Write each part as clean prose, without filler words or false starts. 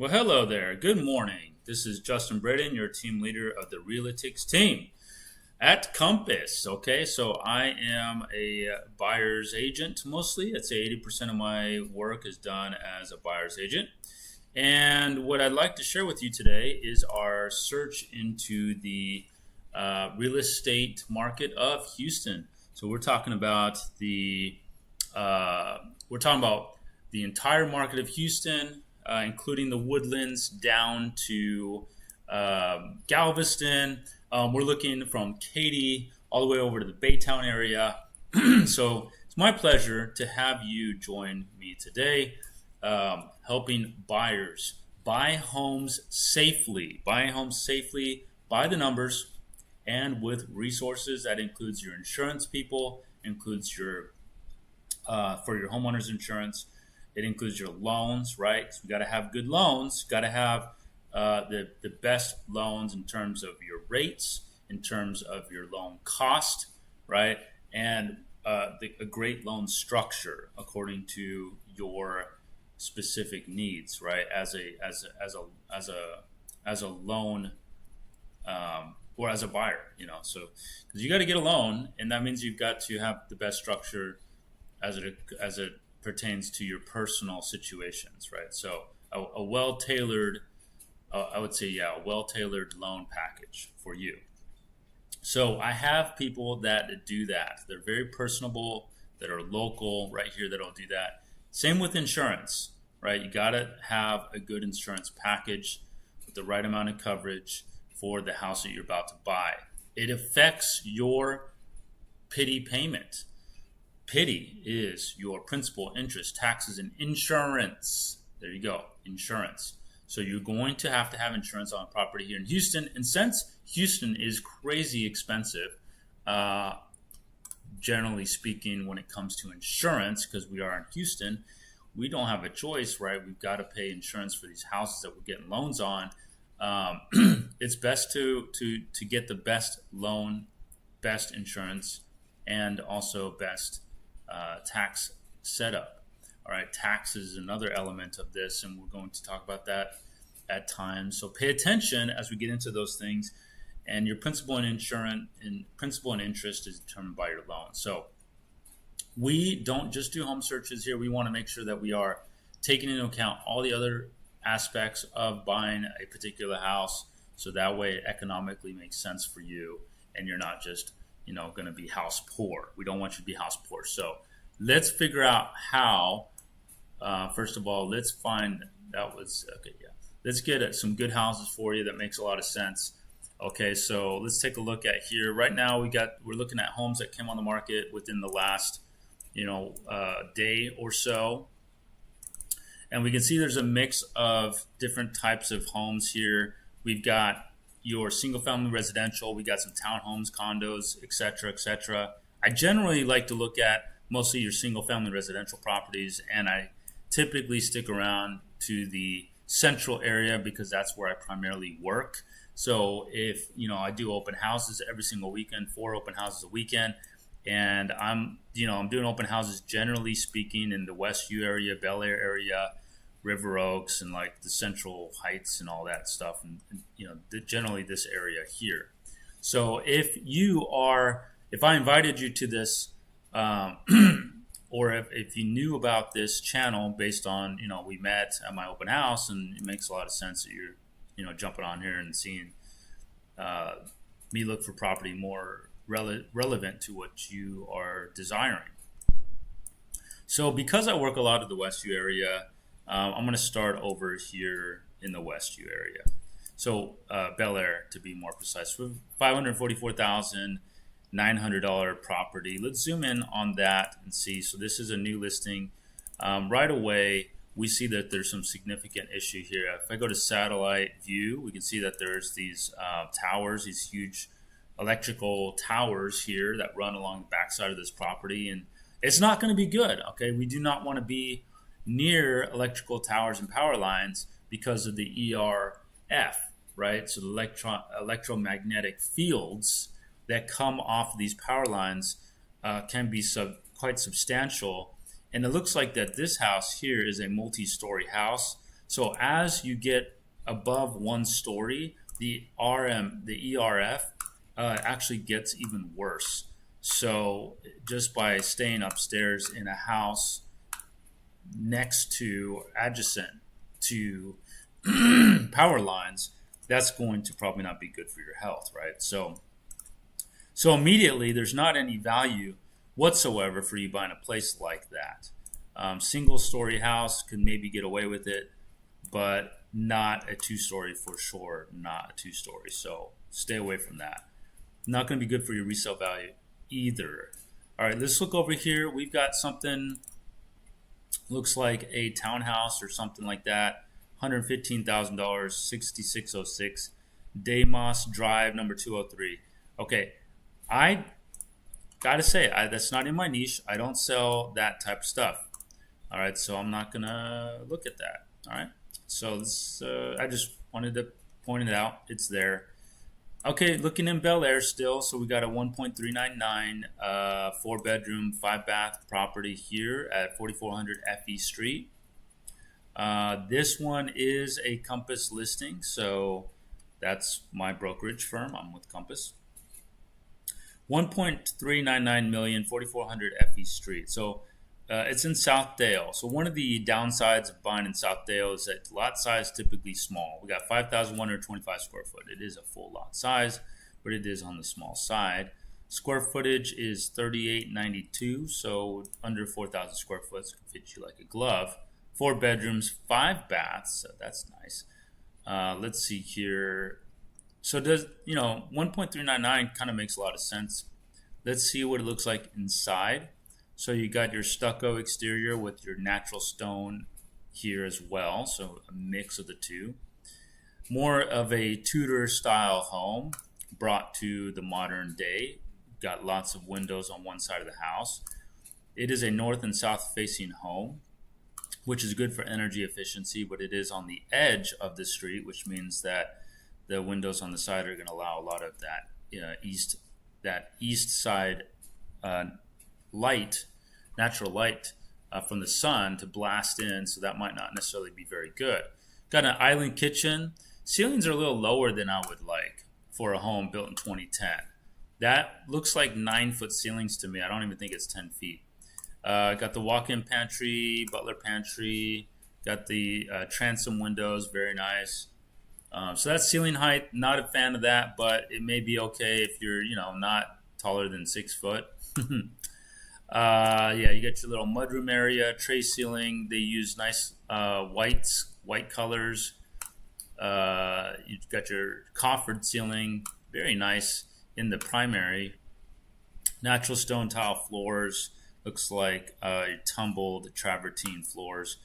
Well, hello there. Good morning. This is Justin Braden, your team leader of the Realtix team at Compass. Okay, so I am a buyer's agent mostly. I'd say 80% of my work is done as a buyer's agent. And what I'd like to share with you today is our search into the real estate market of Houston. So we're talking about the entire market of Houston, including the Woodlands down to Galveston. We're looking from Katy all the way over to the Baytown area. So it's my pleasure to have you join me today, helping buyers buy homes safely, by the numbers, and with resources. That includes your insurance people, includes your for your homeowner's insurance. It includes your loans, right? So you got to have good loans. Got to have the best loans in terms of your rates, in terms of your loan cost, right? And a great loan structure according to your specific needs, right? As a loan or as a buyer, So because you got to get a loan, and that means you've got to have the best structure as it pertains to your personal situations, right? So a well tailored, I would say, a well tailored loan package for you. So I have people that do that. They're very personable, that are local right here that'll do that. Same with insurance, right? You got to have a good insurance package with the right amount of coverage for the house that you're about to buy. It affects your PITI payment. PITI is your principal, interest, taxes, and insurance. There you go, insurance. So you're going to have insurance on property here in Houston. And since Houston is crazy expensive, generally speaking, when it comes to insurance, because we are in Houston, we don't have a choice, right? We've got to pay insurance for these houses that we're getting loans on. It's best to get the best loan, best insurance, and also best tax setup. All right, tax is another element of this, and we're going to talk about that at times. So pay attention as we get into those things. And your principal and interest is determined by your loan. So we don't just do home searches here. We want to make sure that we are taking into account all the other aspects of buying a particular house, so that way it economically makes sense for you, and you're not just going to be house poor. We don't want you to be house poor. So let's figure out how. First of all, let's find that was okay. Yeah, let's get some good houses for you that makes a lot of sense. Okay, so let's take a look at here. Right now, we're looking at homes that came on the market within the last day or so, and we can see there's a mix of different types of homes here. We've got your single-family residential. We got some townhomes, condos, etc., etc. I generally like to look at mostly your single-family residential properties, and I typically stick around to the central area because that's where I primarily work. So if I do open houses every single weekend, 4 open houses a weekend, and I'm doing open houses generally speaking in the Westview area, Bel Air area, River Oaks, and like the Central Heights and all that stuff, and generally this area here. So if I invited you to this, or if you knew about this channel based on we met at my open house, and it makes a lot of sense that you're jumping on here and seeing me look for property more relevant to what you are desiring. So because I work a lot in the Westview area, I'm going to start over here in the Westview area. So Bel Air, to be more precise, for $544,900 property. Let's zoom in on that and see. So this is a new listing. Right away, we see that there's some significant issue here. If I go to satellite view, we can see that there's these towers, these huge electrical towers here that run along the backside of this property, and it's not going to be good. Okay, we do not want to be near electrical towers and power lines because of the ERF, right? So the electromagnetic fields that come off of these power lines can be quite substantial. And it looks like that this house here is a multi-story house. So as you get above 1 story, the ERF actually gets even worse. So just by staying upstairs in a house next to adjacent to power lines, that's going to probably not be good for your health, right? So immediately, there's not any value whatsoever for you buying a place like that. Single story house could maybe get away with it, but not a 2 story for sure, not a 2 story. So stay away from that. Not going to be good for your resale value either. All right, let's look over here. We've got something, looks like a townhouse or something like that. $115,000, 6606 Deimos Drive, number 203. Okay, I gotta say, that's not in my niche. I don't sell that type of stuff. All right, so I'm not gonna look at that. All right, so this, I just wanted to point it out. It's there. Okay, looking in Bel Air still. So we got a 1.399 4 bedroom, 5 bath property here at 4400 FE Street. This one is a Compass listing, so that's my brokerage firm. I'm with Compass. 1.399 million, 4400 FE Street. So it's in Southdale. So one of the downsides of buying in Southdale is that lot size typically small. We got 5,125 square foot. It is a full lot size, but it is on the small side. Square footage is 3892, so under 4,000 square foot can fit you like a glove. 4 bedrooms, 5 baths. So that's nice. Let's see here. So does 1.399 kind of makes a lot of sense. Let's see what it looks like inside. So you got your stucco exterior with your natural stone here as well. So a mix of the two. More of a Tudor style home brought to the modern day. Got lots of windows on one side of the house. It is a north and south facing home, which is good for energy efficiency, but it is on the edge of the street, which means that the windows on the side are going to allow a lot of that east side light, natural light from the sun to blast in, so that might not necessarily be very good. Got an island kitchen. Ceilings are a little lower than I would like for a home built in 2010. That looks like 9-foot ceilings to me. I don't even think it's 10 feet. Got the walk-in pantry, butler pantry. Got the transom windows, very nice. So that's ceiling height. Not a fan of that, but it may be okay if you're, not taller than 6 foot. Yeah, you got your little mudroom area, tray ceiling. They use nice white colors. You've got your coffered ceiling, very nice in the primary. Natural stone tile floors. Looks like tumbled travertine floors.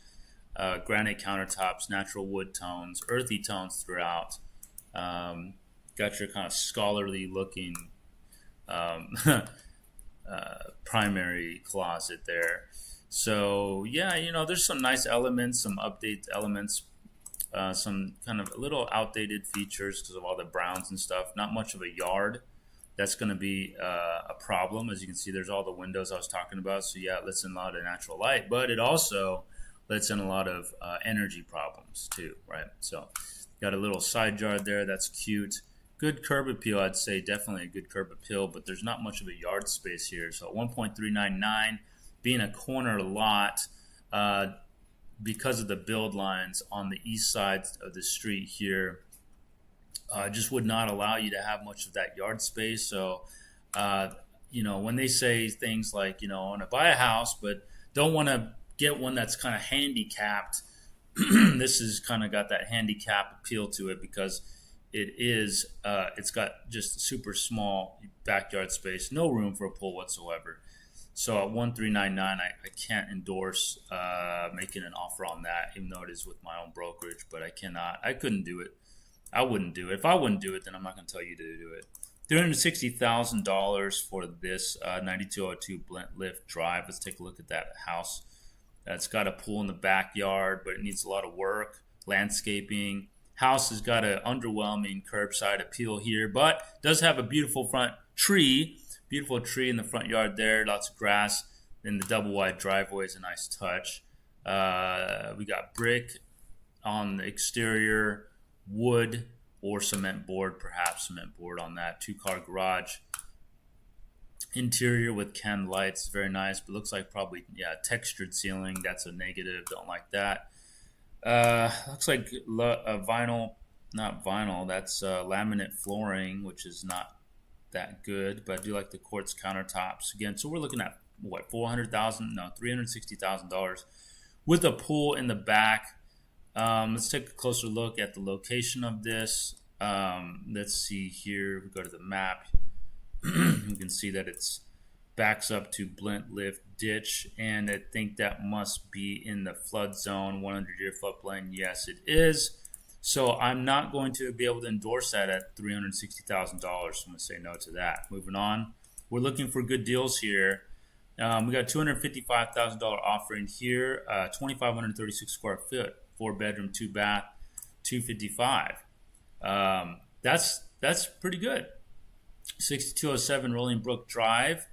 Granite countertops, natural wood tones, earthy tones throughout. Got your kind of scholarly looking primary closet there. So yeah, there's some nice elements, some update elements, some kind of a little outdated features because of all the browns and stuff. Not much of a yard. That's going to be a problem. As you can see, there's all the windows I was talking about. So yeah, it lets in a lot of natural light, but it also lets in a lot of energy problems too, right? So got a little side yard there. That's cute. Good curb appeal, I'd say. Definitely a good curb appeal, but there's not much of a yard space here. So 1.399 being a corner lot, because of the build lines on the east side of the street here, just would not allow you to have much of that yard space. So, when they say things like, I want to buy a house, but don't want to get one that's kind of handicapped, this has kind of got that handicap appeal to it because it's got just super small backyard space, no room for a pool whatsoever. So at 1.399, I can't endorse making an offer on that, even though it is with my own brokerage. But I couldn't do it. I wouldn't do it. If I wouldn't do it, then I'm not going to tell you to do it. $360,000 for this 9202 Blintlift Drive. Let's take a look at that house. It's got a pool in the backyard, but it needs a lot of work, landscaping. House has got an underwhelming curbside appeal here, but does have a beautiful front tree. Beautiful tree in the front yard there. Lots of grass. And the double wide driveway is a nice touch. We got brick on the exterior, wood or cement board, perhaps cement board on that. 2-car garage. Interior with canned lights, very nice, but looks like probably, yeah, textured ceiling. That's a negative. Don't like that. Looks like vinyl, not vinyl. That's laminate flooring, which is not that good. But I do like the quartz countertops again. So we're looking at what, $400,000? No, $360,000 with a pool in the back. Let's take a closer look at the location of this. Let's see here. We go to the map. You can see that it's backs up to Blint Lift Ditch, and I think that must be in the flood zone, 100-year floodplain. Yes, it is. So I'm not going to be able to endorse that at $360,000. So I'm going to say no to that. Moving on, we're looking for good deals here. We got $255,000 offering here, 2,536 square foot, 4-bedroom, 2-bath, 255. That's pretty good. 6207 Rolling Brook Drive,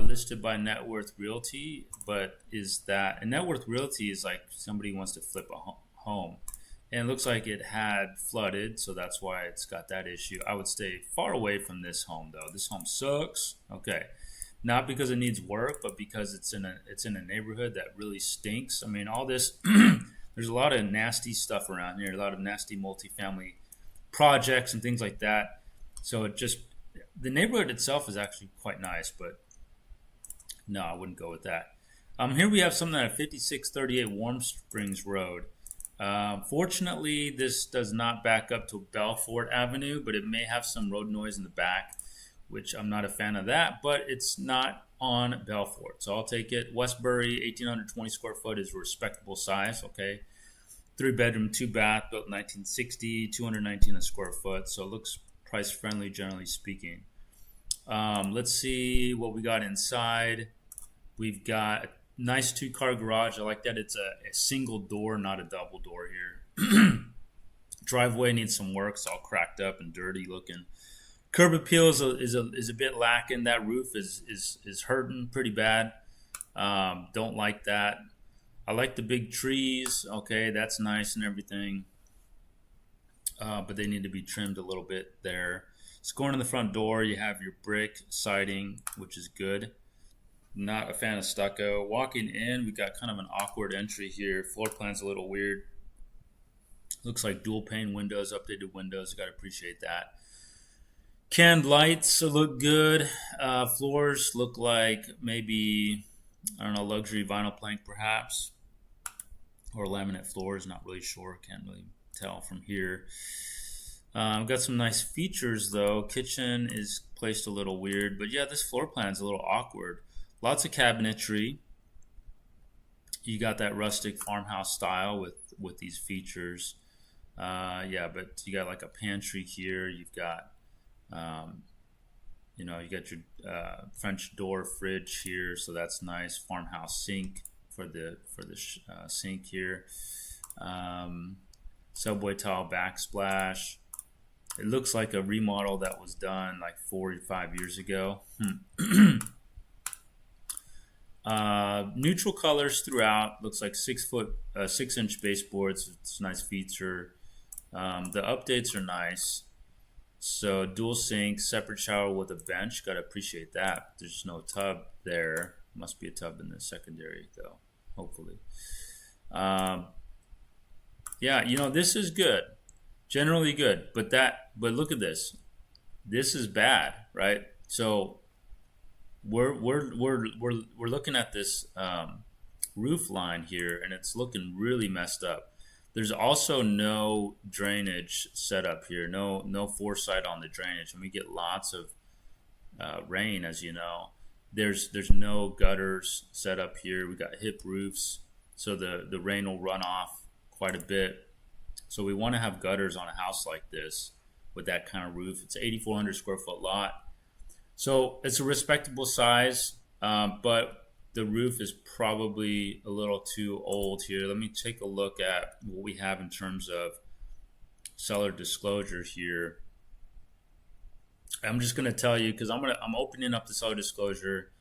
listed by Net Worth Realty. But is that, and Net Worth Realty is like somebody wants to flip a home, and it looks like it had flooded, so that's why it's got that issue. I would stay far away from this home though. This home sucks. Okay, not because it needs work, but because it's in a neighborhood that really stinks. I mean, all this there's a lot of nasty stuff around here, a lot of nasty multifamily projects and things like that. So it just, the neighborhood itself is actually quite nice, but no, I wouldn't go with that. Here we have something at 5638 Warm Springs Road. Fortunately, this does not back up to Belfort Avenue, but it may have some road noise in the back, which I'm not a fan of that, but it's not on Belfort, so I'll take it. Westbury, 1,820 square foot is a respectable size, okay? 3-bedroom, 2-bath, built in 1960, 219 a square foot, so it looks price friendly, generally speaking. Let's see what we got inside. We've got a nice 2-car garage. I like that it's a single door, not a double door here. Driveway needs some work. It's all cracked up and dirty looking. Curb appeal is a bit lacking. That roof is hurting pretty bad. Don't like that. I like the big trees. Okay, that's nice and everything. But they need to be trimmed a little bit there. So going in the front door, you have your brick siding, which is good. Not a fan of stucco. Walking in, we got kind of an awkward entry here. Floor plan's a little weird. Looks like dual pane windows, updated windows. Got to appreciate that. Canned lights look good. Floors look like maybe, I don't know, luxury vinyl plank perhaps, or laminate floors. Not really sure. Can't really tell from here. Got some nice features though. Kitchen is placed a little weird, but yeah, this floor plan is a little awkward. Lots of cabinetry. You got that rustic farmhouse style with these features. Yeah, but you got like a pantry here. You've got, you got your French door fridge here, so that's nice. Farmhouse sink for the sink here. Subway tile backsplash. It looks like a remodel that was done like 4 or 5 years ago. Neutral colors throughout. Looks like 6-inch baseboards. It's a nice feature. The updates are nice. So dual sink, separate shower with a bench. Gotta appreciate that. There's no tub there. Must be a tub in the secondary though, hopefully. Yeah, this is good. Generally good, but look at this. This is bad, right? So we're looking at this roof line here, and it's looking really messed up. There's also no drainage set up here, no foresight on the drainage, and we get lots of rain, as you know. There's no gutters set up here. We got hip roofs, so the rain will run off quite a bit. So we want to have gutters on a house like this with that kind of roof. It's an 8,400 square foot lot. So it's a respectable size, but the roof is probably a little too old here. Let me take a look at what we have in terms of seller disclosure here. I'm just going to tell you, because I'm opening up the seller disclosure,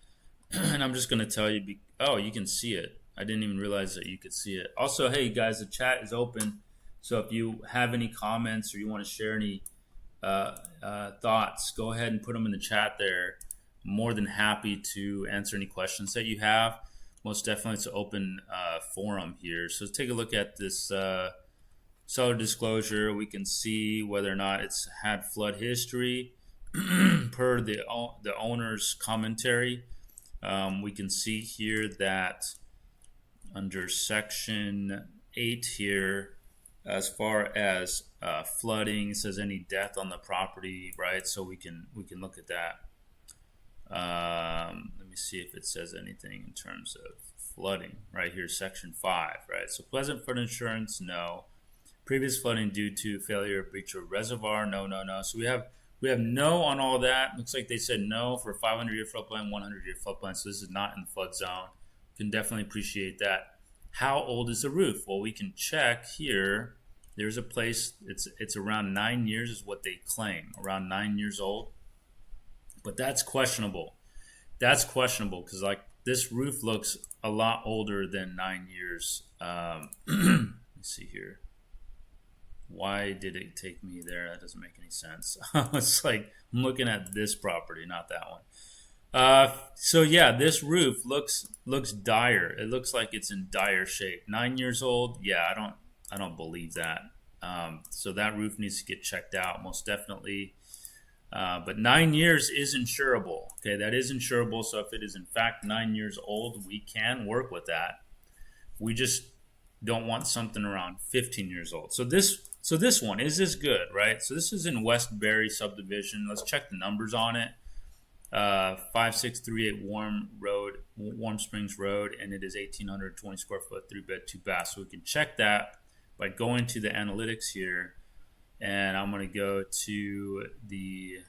and I'm just going to tell you, oh, you can see it. I didn't even realize that you could see it. Also, hey guys, the chat is open. So if you have any comments or you want to share any thoughts, go ahead and put them in the chat there. I'm more than happy to answer any questions that you have. Most definitely, it's an open forum here. So let's take a look at this seller disclosure. We can see whether or not it's had flood history per the owner's commentary. We can see here that under section 8 here, as far as flooding, it says any death on the property, right? So we can look at that. Let me see if it says anything in terms of flooding right here, section 5, right? So present flood insurance, no. Previous flooding due to failure of breach of reservoir, no. So we have no on all that. Looks like they said no for 500-year floodplain, 100-year floodplain. So this is not in the flood zone. Can definitely appreciate that. How old is the roof? Well, we can check here. There's a place, it's around 9 years is what they claim, around 9 years old. But that's questionable. That's questionable because like this roof looks a lot older than 9 years. Let's see here. Why did it take me there? That doesn't make any sense. It's like I'm looking at this property, not that one. So yeah, this roof looks dire. It looks like it's in dire shape. 9 years old. Yeah, I don't believe that. So that roof needs to get checked out, most definitely. But 9 years is insurable. Okay, that is insurable. So if it is in fact 9 years old, we can work with that. We just don't want something around 15 years old. So this one, is this good, right? So this is in Westbury subdivision. Let's check the numbers on it. 5638 Warm Springs Road, and it is 1,820 square foot, 3-bed, 2-bath. So we can check that by going to the analytics here. And I'm going to go to the,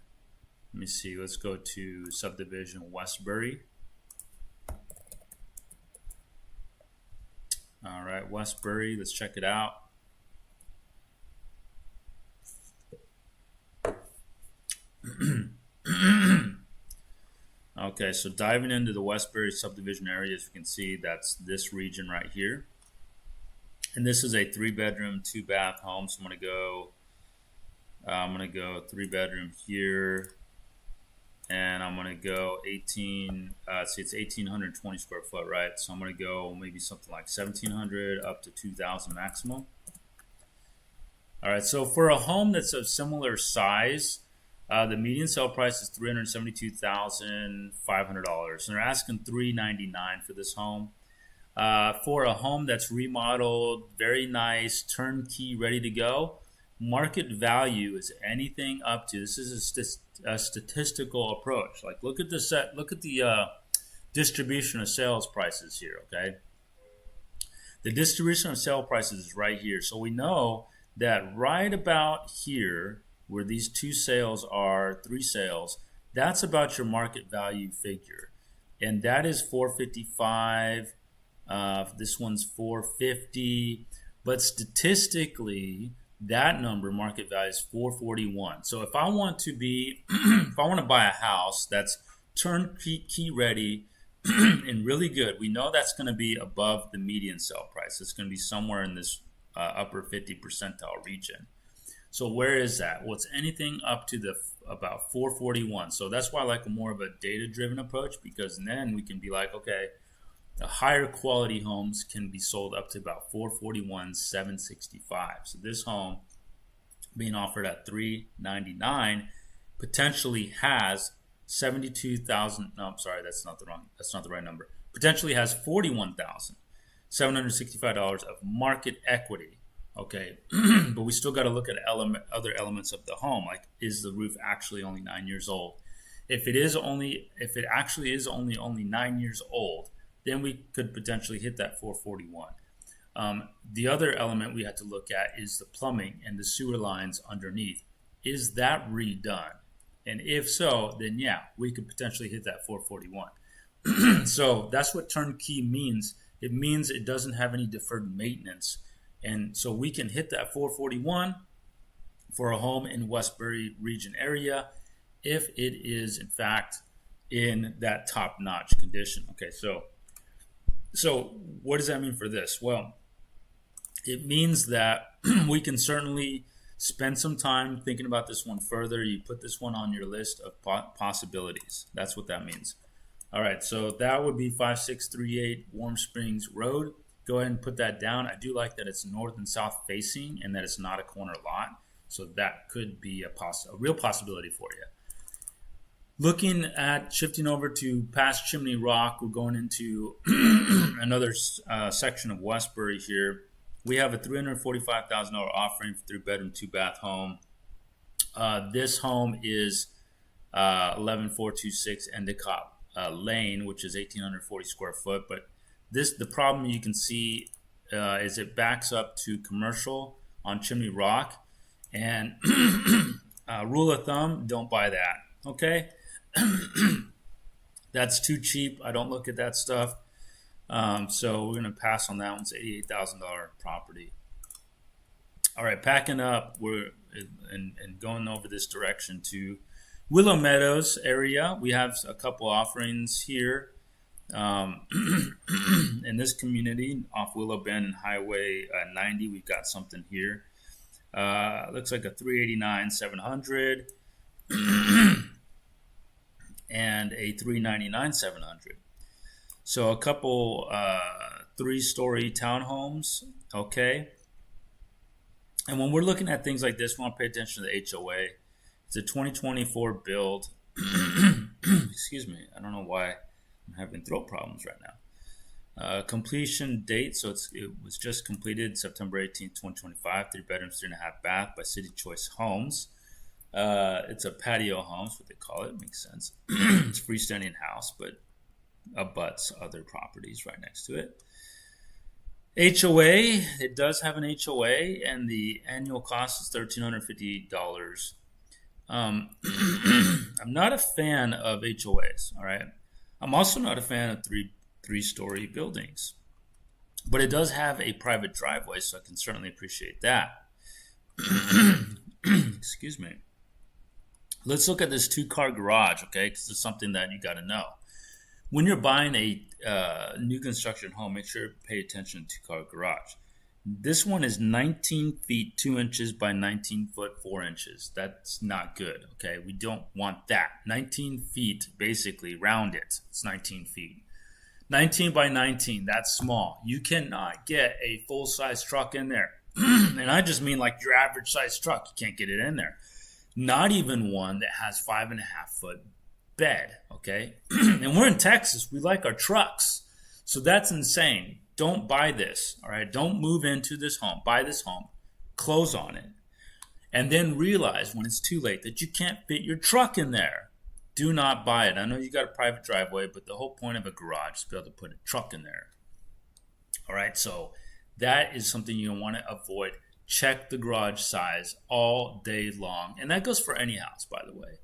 let me see, let's go to subdivision Westbury. All right, Westbury, let's check it out. Okay, so diving into the Westbury subdivision area, as you can see, that's this region right here. And this is a 3-bedroom, 2-bath home. So I'm going to go 3-bedroom here, and I'm going to go 18. See, it's 1,820 square foot, right? So I'm going to go maybe something like 1,700 up to 2,000 maximum. All right. So for a home that's of similar size, the median sale price is $372,500, and they're asking $399 for this home. For a home that's remodeled, very nice, turnkey, ready to go, market value is anything up to, this is a statistical approach. Like look at the distribution of sales prices here, okay? The distribution of sale prices is right here. So we know that right about here, where these 2 sales are, 3 sales, that's about your market value figure. And that is $455. This one's $450. But statistically, that number, market value, is $441. So if I want to be, if I want to buy a house that's turnkey ready and really good, we know that's going to be above the median sale price. It's going to be somewhere in this upper 50 percentile region. So where is that? Well, it's anything up to about 441. So that's why I like more of a data-driven approach, because then we can be like, okay, the higher quality homes can be sold up to about 441, 765. So this home being offered at $399 potentially has 72,000. No, I'm sorry, that's not the right number. Potentially has $41,765 of market equity. Okay, but we still got to look at other elements of the home, like is the roof actually only 9 years old? If it actually is only 9 years old, then we could potentially hit that 441. The other element we have to look at is the plumbing and the sewer lines underneath. Is that redone? And if so, then yeah, we could potentially hit that 441. So that's what turnkey means. It means it doesn't have any deferred maintenance. And so we can hit that 441 for a home in Westbury region area if it is in fact in that top-notch condition. Okay, so So what does that mean for this? Well, it means that we can certainly spend some time thinking about this one further. You put this one on your list of possibilities. That's what that means. All right, so that would be 5638 Warm Springs Road. Go ahead and put that down. I do like that it's north and south facing and that it's not a corner lot. So that could be a real possibility for you. Looking at shifting over to past Chimney Rock, we're going into another section of Westbury here. We have a $345,000 offering for 3-bedroom, 2-bath home. This home is 11426 Endicott Lane, which is 1,840 square foot. But the problem you can see is it backs up to commercial on Chimney Rock. And rule of thumb, don't buy that. Okay? That's too cheap. I don't look at that stuff. So we're going to pass on that one. It's $88,000 property. All right, packing up. And going over this direction to Willow Meadows area. We have a couple offerings here in this community off Willow Bend and Highway 90. We've got something here. Looks like a 389 700 and a 399 700. So a couple 3-story townhomes, okay? And when we're looking at things like this, we want to pay attention to the HOA. It's a 2024 build. Excuse me, I don't know why I'm having throat problems right now. Completion date, so it was just completed September 18th, 2025. 3 bedrooms, 3.5 bath by City Choice Homes. It's a patio home, is what they call it. Makes sense. It's a freestanding house, but abuts other properties right next to it. HOA, it does have an HOA, and the annual cost is $1,358. I'm not a fan of HOAs, all right? I'm also not a fan of three-story buildings, but it does have a private driveway, so I can certainly appreciate that. Excuse me. Let's look at this 2-car garage, okay? Because it's something that you got to know. When you're buying a new construction home, make sure to pay attention to 2-car garage. This one is 19 feet 2 inches by 19 foot 4 inches. That's not good, okay? We don't want that. 19 feet, basically, round it. It's 19 feet. 19 by 19, that's small. You cannot get a full-size truck in there. And I just mean like your average size truck. You can't get it in there. Not even one that has 5.5 foot bed, okay? And we're in Texas. We like our trucks. So that's insane. Don't buy this, all right? Don't move into this home. Buy this home. Close on it. And then realize when it's too late that you can't fit your truck in there. Do not buy it. I know you got a private driveway, but the whole point of a garage is to be able to put a truck in there. All right, so that is something you want to avoid. Check the garage size all day long. And that goes for any house, by the way.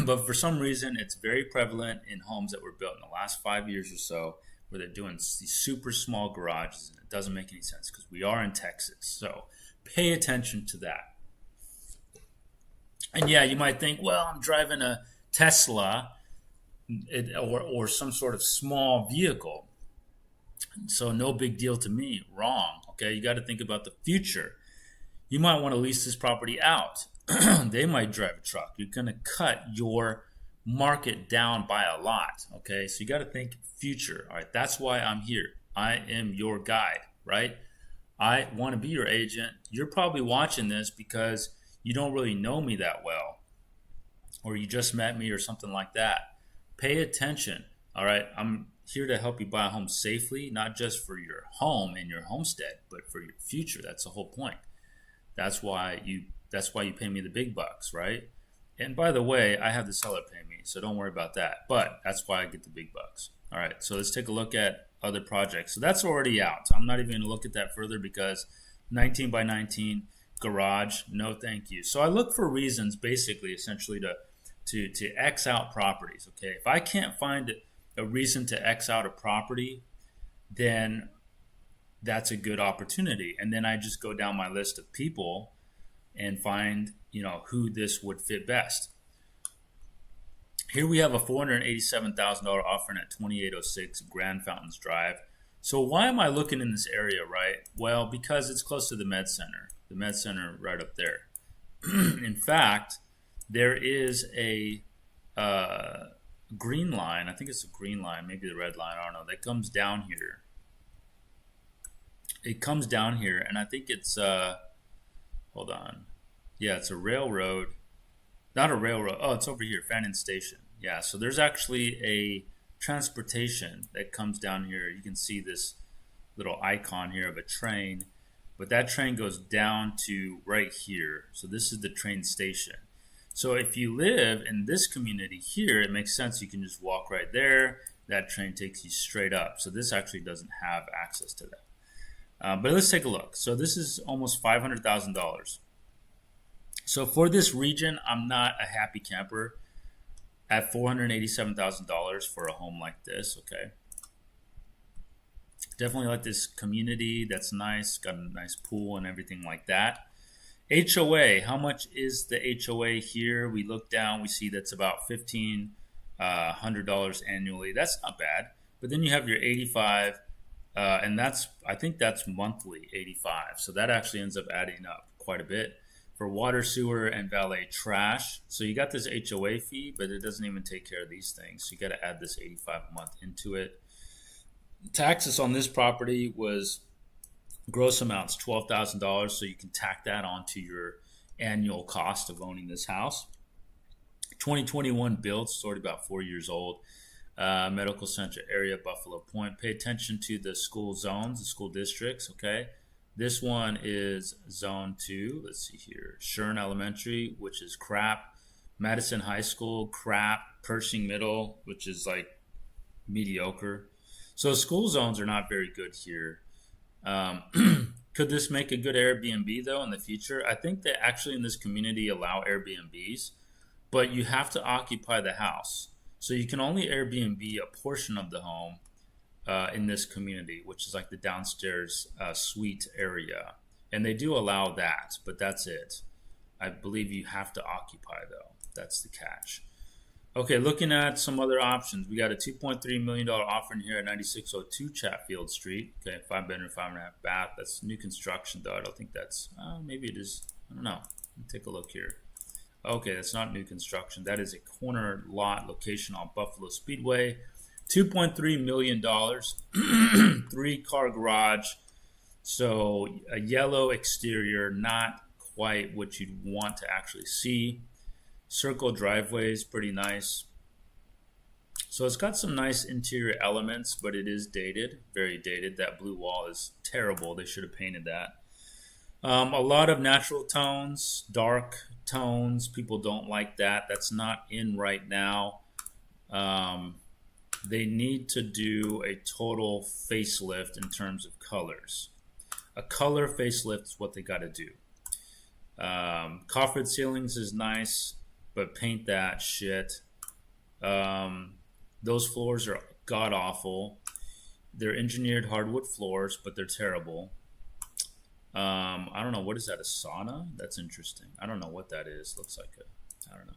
But for some reason, it's very prevalent in homes that were built in the last 5 years or so, where they're doing these super small garages, and it doesn't make any sense because we are in Texas. So pay attention to that. And yeah, you might think, well, I'm driving a Tesla or some sort of small vehicle, so no big deal to me. Wrong. Okay, you got to think about the future. You might want to lease this property out. They might drive a truck. You're going to cut your market down by a lot. Okay, so you got to think future. All right, that's why I'm here. I am your guide, right? I want to be your agent. You're probably watching this because you don't really know me that well, or you just met me or something like that. Pay attention. All right, I'm here to help you buy a home safely, not just for your home and your homestead, but for your future. That's the whole point. That's why you pay me the big bucks, right? And by the way, I have the seller pay me, so don't worry about that. But that's why I get the big bucks. All right, so let's take a look at other projects. So that's already out. I'm not even going to look at that further because 19 by 19 garage, no thank you. So I look for reasons, basically, essentially, to X out properties, okay? If I can't find a reason to X out a property, then that's a good opportunity. And then I just go down my list of people and find, who this would fit best. Here we have a $487,000 offering at 2806 Grand Fountains Drive. So why am I looking in this area, right? Well, because it's close to the med center right up there. In fact, there is a green line. I think it's a green line, maybe the red line. I don't know. That comes down here. It comes down here, and I think it's hold on. Yeah, it's a railroad. Not a railroad. Oh, it's over here, Fannin Station. Yeah, so there's actually a transportation that comes down here. You can see this little icon here of a train, but that train goes down to right here. So this is the train station. So if you live in this community here, it makes sense. You can just walk right there. That train takes you straight up. So this actually doesn't have access to that. But let's take a look. So this is almost $500,000. So for this region, I'm not a happy camper at $487,000 for a home like this. Okay, definitely like this community. That's nice. Got a nice pool and everything like that. HOA. How much is the HOA here? We look down. We see that's about $1,500 annually. That's not bad. But then you have your 85, and I think that's monthly 85. So that actually ends up adding up quite a bit. For water, sewer, and valet trash. So you got this HOA fee, but it doesn't even take care of these things. So you got to add this 85 a month into it. Taxes on this property was gross amounts $12,000. So you can tack that onto your annual cost of owning this house. 2021 built, it's already about 4 years old. Medical center area, Buffalo Point. Pay attention to the school zones, the school districts. Okay. This one is zone 2. Let's see here. Shern Elementary, which is crap. Madison High School, crap. Pershing Middle, which is like mediocre. So school zones are not very good here. Could this make a good Airbnb though in the future? I think they actually in this community allow Airbnbs, but you have to occupy the house. So you can only Airbnb a portion of the home. In this community, which is like the downstairs suite area. And they do allow that, but that's it. I believe you have to occupy, though. That's the catch. Okay, looking at some other options. We got a $2.3 million offer in here at 9602 Chatfield Street. Okay, 5-bedroom, 5.5 bath. That's new construction, though. I don't think that's, maybe it is. I don't know. Let me take a look here. Okay, that's not new construction. That is a corner lot location on Buffalo Speedway. $2.3 million, 3-car garage, so a yellow exterior, not quite what you'd want to actually see. Circle driveways, pretty nice. So it's got some nice interior elements, but it is dated, very dated. That blue wall is terrible. They should have painted that. A lot of natural tones, dark tones. People don't like that. That's not in right now. They need to do a total facelift in terms of colors. A color facelift is what they got to do. Coffered ceilings is nice, but paint that shit. Those floors are god awful. They're engineered hardwood floors, but they're terrible. I don't know. What is that? A sauna? That's interesting. I don't know what that is. Looks like I don't know.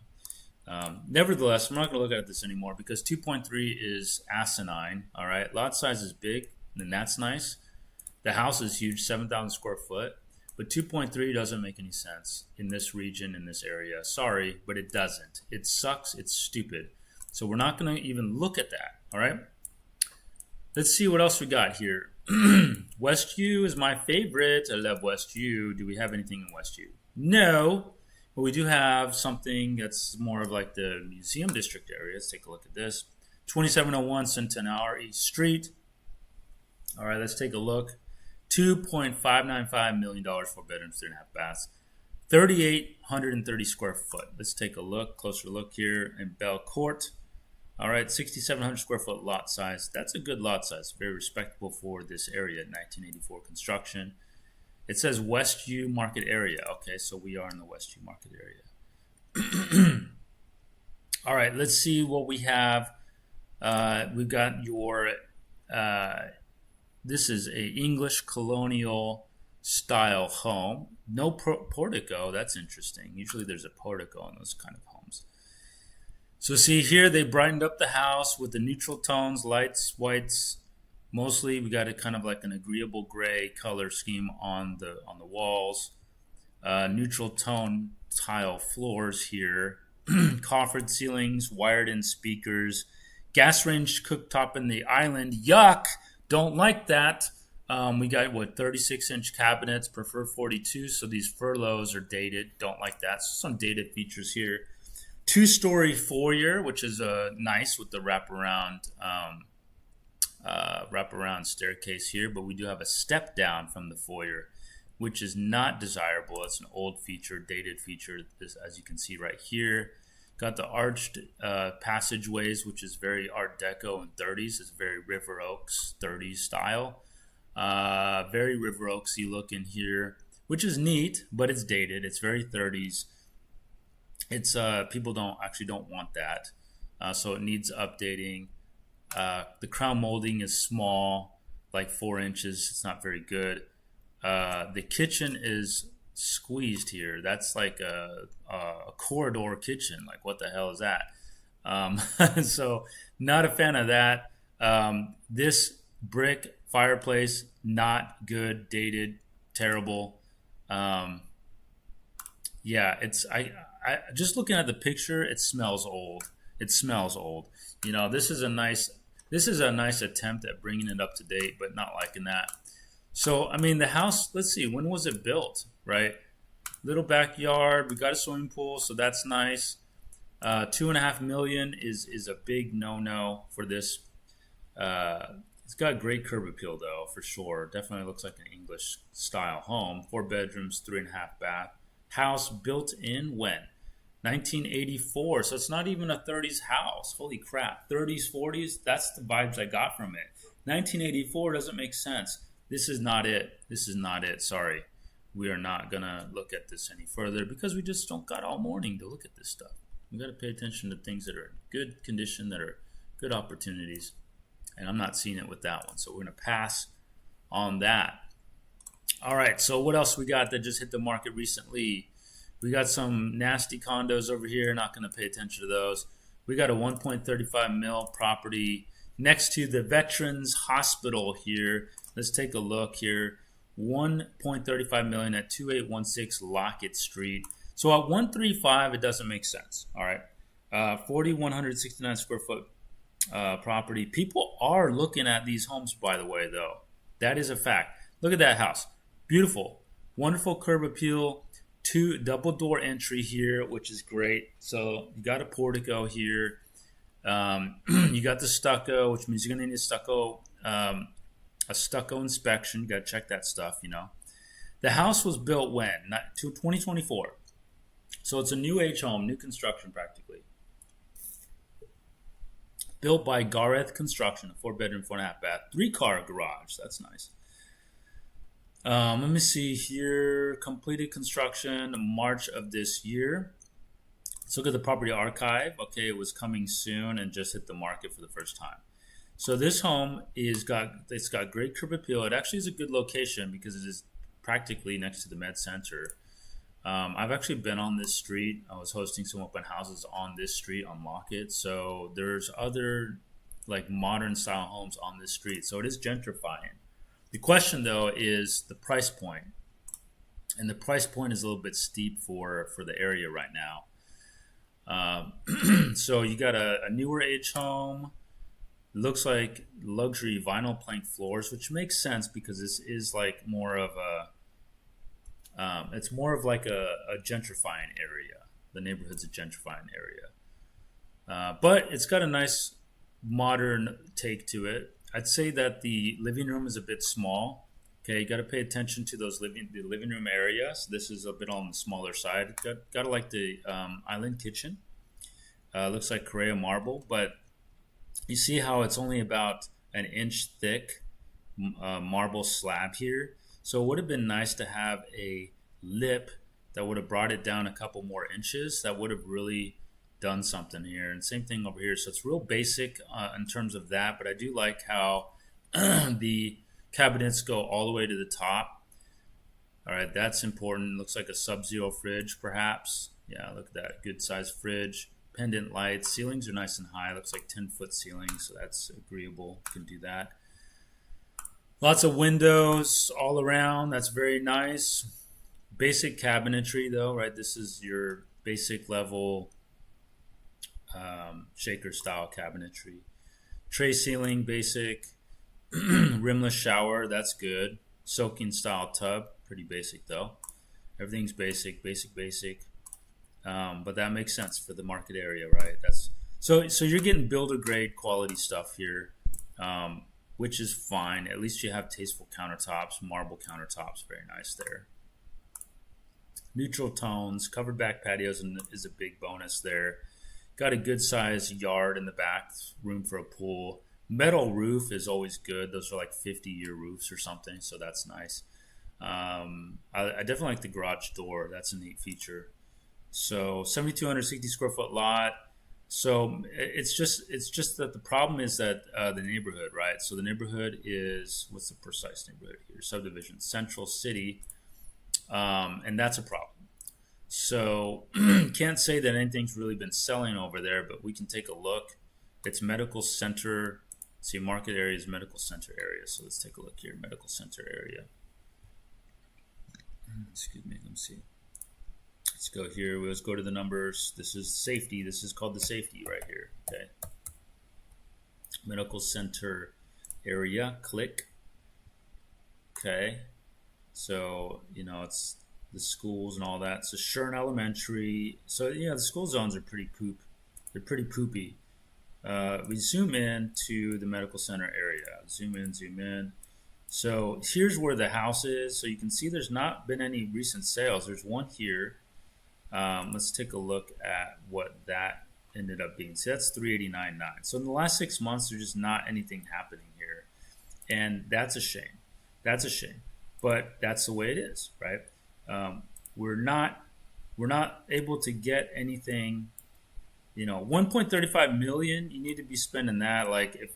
Nevertheless, I'm not going to look at this anymore because 2.3 is asinine. All right, lot size is big, and that's nice. The house is huge, 7,000 square foot, but 2.3 doesn't make any sense in this region, in this area. Sorry, but it doesn't. It sucks. It's stupid. So we're not going to even look at that. All right. Let's see what else we got here. Westview is my favorite. I love Westview. Do we have anything in Westview? No. But we do have something that's more of like the museum district area. Let's take a look at this. 2701 Centennial East Street. All right, let's take a look. $2.595 million, 4 bedrooms, 3.5 baths. 3,830 square foot. Let's take a look, closer look here in Bell Court. All right, 6,700 square foot lot size. That's a good lot size. Very respectable for this area, 1984 construction. It says Westview Market Area. Okay, so we are in the Westview Market Area. All right, let's see what we have. We've got your, this is a English colonial style home. No portico. That's interesting. Usually there's a portico in those kind of homes. So see here, they brightened up the house with the neutral tones, lights, whites, Mostly we got it kind of like an agreeable gray color scheme on the walls. Neutral tone tile floors here. Coffered ceilings, wired in speakers, gas range cooktop in the island. Yuck! Don't like that. We got 36-inch cabinets, prefer 42. So these furloughs are dated. Don't like that. So some dated features here. Two-story foyer, which is nice with the wraparound staircase here, but we do have a step down from the foyer, which is not desirable. It's an old feature, dated feature, as you can see right here. Got the arched passageways, which is very Art Deco and 30s. It's very River Oaks 30s style. Very River Oaksy look in here, which is neat, but it's dated. It's very 30s. It's people don't want that, so it needs updating. The crown molding is small, like 4 inches. It's not very good. The kitchen is squeezed here. That's like a corridor kitchen. Like, what the hell is that? So not a fan of that. This brick fireplace, not good, dated, terrible. Yeah, I just looking at the picture, it smells old. It smells old. You know, this is a nice attempt at bringing it up to date, but not liking that. So, I mean, the house, let's see, when was it built, right? Little backyard, we got a swimming pool, so that's nice. $2.5 million is a big no-no for this. It's got great curb appeal, though, for sure. Definitely looks like an English-style home. 4 bedrooms, 3.5 bath. House built in when? 1984. So it's not even a 30s house. Holy crap. 30s, 40s, that's the vibes I got from it. 1984 doesn't make sense. This is not it. This is not it. Sorry. We are not going to look at this any further because we just don't got all morning to look at this stuff. We got to pay attention to things that are in good condition, that are good opportunities. And I'm not seeing it with that one. So we're going to pass on that. All right. So what else we got that just hit the market recently? We got some nasty condos over here. Not going to pay attention to those. We got a 1.35 mil property next to the Veterans Hospital here. Let's take a look here. 1.35 million at 2816 Lockett Street. So at 135, it doesn't make sense. All right. 4,169 square foot property. People are looking at these homes, by the way, though. That is a fact. Look at that house. Beautiful. Wonderful curb appeal. 2 double door entry here, which is great. So you got a portico here. You got the stucco, which means you're going to need a stucco inspection. You got to check that stuff, you know. The house was built when? 2024. So it's a new age home, new construction practically. Built by Gareth Construction, a 4 bedroom, 4.5 bath, 3-car garage. That's nice. Let me see here. Completed construction March of this year. Let's look at the property archive. Okay, it was coming soon and just hit the market for the first time. So this home it's got great curb appeal. It actually is a good location because it is practically next to the Med Center. I've actually been on this street. I was hosting some open houses on this street on Lockett. So there's other like modern style homes on this street. So it is gentrifying. The question, though, is the price point. And the price point is a little bit steep for the area right now. So you got a newer age home. Looks like luxury vinyl plank floors, which makes sense because this is like more of it's more of like a gentrifying area. The neighborhood's a gentrifying area. But it's got a nice modern take to it. I'd say that the living room is a bit small. Okay, you got to pay attention to the living room area. So this is a bit on the smaller side. Got to like the island kitchen. Looks like Correa marble, but you see how it's only about an inch thick marble slab here. So it would have been nice to have a lip that would have brought it down a couple more inches. That would have really done something here. And same thing over here. So it's real basic in terms of that, but I do like how the cabinets go all the way to the top. All right, that's important. Looks like a Sub-Zero fridge, perhaps. Yeah, look at that. Good size fridge. Pendant lights. Ceilings are nice and high. Looks like 10-foot ceilings, so that's agreeable. Can do that. Lots of windows all around. That's very nice. Basic cabinetry, though, right? This is your basic level shaker style cabinetry. Tray ceiling, basic. Rimless shower, that's good. Soaking style tub, pretty basic though. Everything's basic, basic, basic. But that makes sense for the market area, right? That's so you're getting builder grade quality stuff here, um, which is fine. At least you have tasteful countertops, marble countertops, very nice there. Neutral tones, covered back patios is a big bonus there. Got a good sized yard in the back, room for a pool. Metal roof is always good. Those are like 50-year roofs or something, so that's nice. I definitely like the garage door. That's a neat feature. So 7,260 square foot lot. So it's just that the problem is that the neighborhood, right? So the neighborhood is, what's the precise neighborhood here? Subdivision Central City, and that's a problem. So can't say that anything's really been selling over there, but we can take a look. It's medical center. See, market area is medical center area. So let's take a look here. Medical center area. Excuse me. Let me see. Let's go here. Let's go to the numbers. This is safety. This is called the safety right here. Okay. Medical center area. Click. Okay. So, it's the schools and all that. So Shern Elementary. So, the school zones are pretty poop. They're pretty poopy. We zoom in to the medical center area. Zoom in, zoom in. So here's where the house is. So you can see there's not been any recent sales. There's one here. Let's take a look at what that ended up being. So that's 389.9. So in the last 6 months, there's just not anything happening here, and that's a shame. That's a shame, but that's the way it is, right? We're not able to get anything. 1.35 million. You need to be spending that. Like if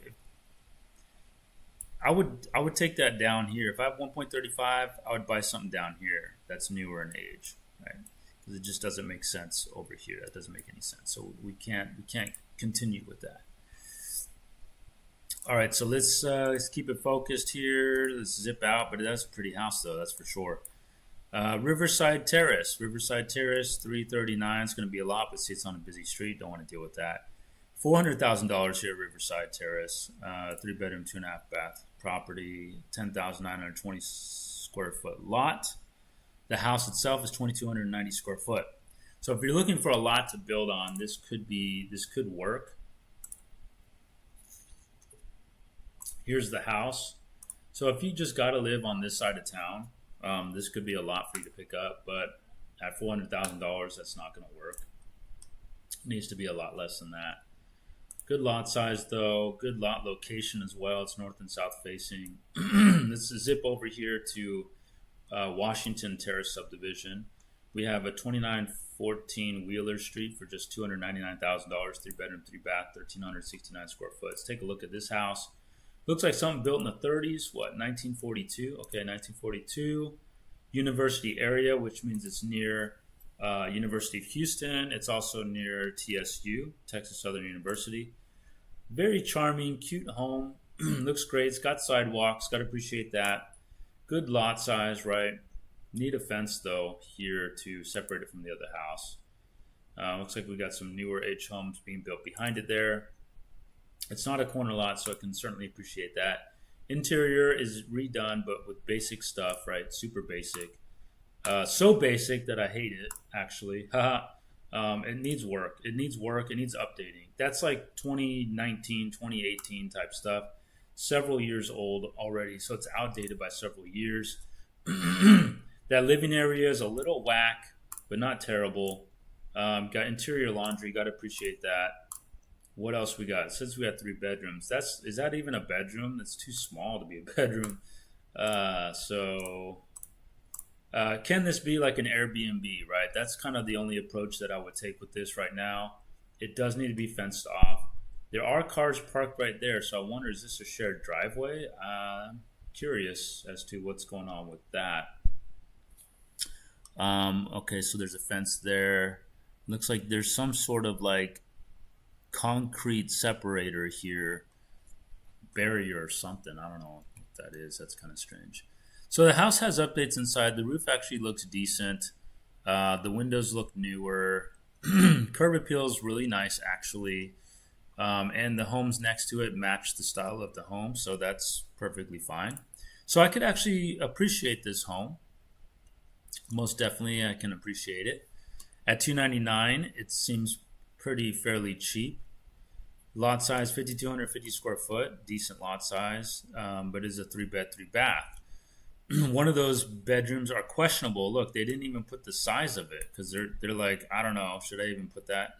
I would take that down here. If I have 1.35, I would buy something down here that's newer in age, right? Because it just doesn't make sense over here. That doesn't make any sense. So we can't continue with that. All right, so let's keep it focused here. Let's zip out, but that's a pretty house though, that's for sure. Riverside Terrace. Riverside Terrace, 339. It's going to be a lot, but see, it's on a busy street. Don't want to deal with that. $400,000 here, Riverside Terrace. 3 bedroom, 2.5 bath property. 10,920 square foot lot. The house itself is 2,290 square foot. So if you're looking for a lot to build on, this could work. Here's the house. So if you just got to live on this side of town, this could be a lot for you to pick up, but at $400,000, that's not going to work. It needs to be a lot less than that. Good lot size, though. Good lot location as well. It's north and south facing. Let's zip over here to Washington Terrace subdivision. We have a 2914 Wheeler Street for just $299,000, 3 bedroom, 3 bath, 1,369 square foot. Let's take a look at this house. Looks like something built in the 30s. What, 1942? Okay, 1942. University area, which means it's near University of Houston. It's also near TSU, Texas Southern University. Very charming, cute home. Looks great. It's got sidewalks. Got to appreciate that. Good lot size, right? Need a fence, though, here to separate it from the other house. Looks like we got some newer age homes being built behind it there. It's not a corner lot, so I can certainly appreciate that. Interior is redone, but with basic stuff, right? Super basic. So basic that I hate it, actually. It needs work. It needs work. It needs updating. That's like 2019, 2018 type stuff. Several years old already, so it's outdated by several years. That living area is a little whack, but not terrible. Got interior laundry. Got to appreciate that. What else we got? It says we got 3 bedrooms. Is that even a bedroom? That's too small to be a bedroom. Can this be like an Airbnb, right? That's kind of the only approach that I would take with this right now. It does need to be fenced off. There are cars parked right there, so I wonder, is this a shared driveway? I'm curious as to what's going on with that. Okay, so there's a fence there. Looks like there's some sort of like concrete separator here, barrier or something. I don't know what that is. That's kind of strange. So the house has updates inside. The roof actually looks decent. The windows look newer. Curb appeal is really nice, actually. And the homes next to it match the style of the home, so that's perfectly fine. So I could actually appreciate this home. Most definitely, I can appreciate it. At $299, it seems pretty fairly cheap. Lot size 5,250 square foot, decent lot size, but is a 3-bed, 3-bath. One of those bedrooms are questionable. Look, they didn't even put the size of it because they're like, I don't know, should I even put that?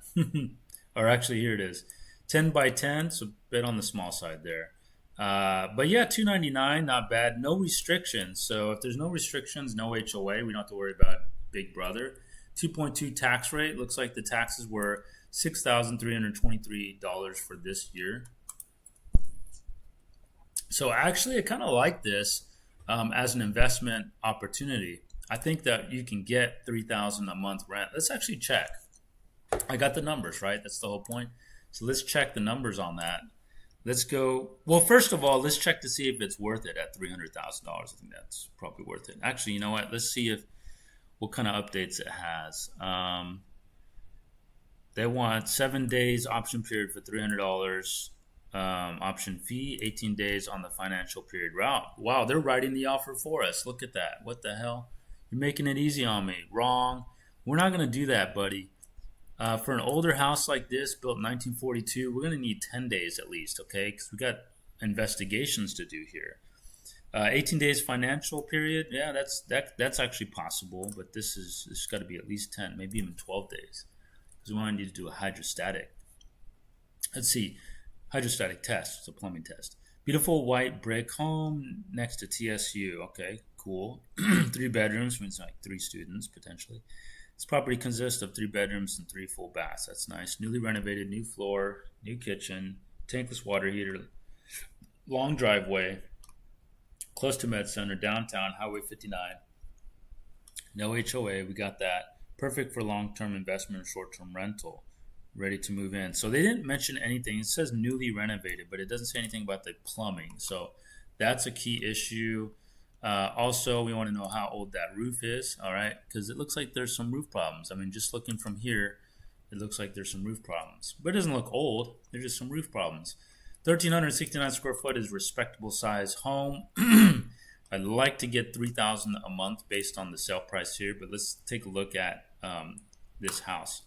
Or actually, here it is, 10 by 10, so a bit on the small side there. But yeah, $299, not bad. No restrictions. So if there's no restrictions, no HOA, we don't have to worry about Big Brother. 2.2 tax rate. Looks like the taxes were $6,323 for this year. So actually, I kind of like this as an investment opportunity. I think that you can get $3,000 a month rent. Let's actually check. I got the numbers, right? That's the whole point. So let's check the numbers on that. Let's go. Well, first of all, let's check to see if it's worth it at $300,000. I think that's probably worth it. Actually, you know what? Let's see what kind of updates it has. They want 7 days option period for $300. Option fee, 18 days on the financial period. Wow, they're writing the offer for us. Look at that. What the hell? You're making it easy on me. Wrong. We're not going to do that, buddy. For an older house like this, built in 1942, we're going to need 10 days at least, okay? Because we got investigations to do here. 18 days financial period, yeah, that's actually possible, but this got to be at least 10, maybe even 12 days. Because we might need to do a hydrostatic. Let's see, hydrostatic test. It's a plumbing test. Beautiful white brick home next to TSU. Okay, cool. 3 bedrooms, means like 3 students potentially. This property consists of 3 bedrooms and 3 full baths. That's nice. Newly renovated, new floor, new kitchen, tankless water heater, long driveway, close to Med Center, downtown, Highway 59. No HOA, we got that. Perfect for long-term investment or short-term rental. Ready to move in. So they didn't mention anything. It says newly renovated, but it doesn't say anything about the plumbing. So that's a key issue. Also, we want to know how old that roof is, all right? Because it looks like there's some roof problems. I mean, just looking from here, it looks like there's some roof problems. But it doesn't look old. There's just some roof problems. 1,369 square foot is respectable size home. I'd like to get $3,000 a month based on the sale price here, but let's take a look at this house.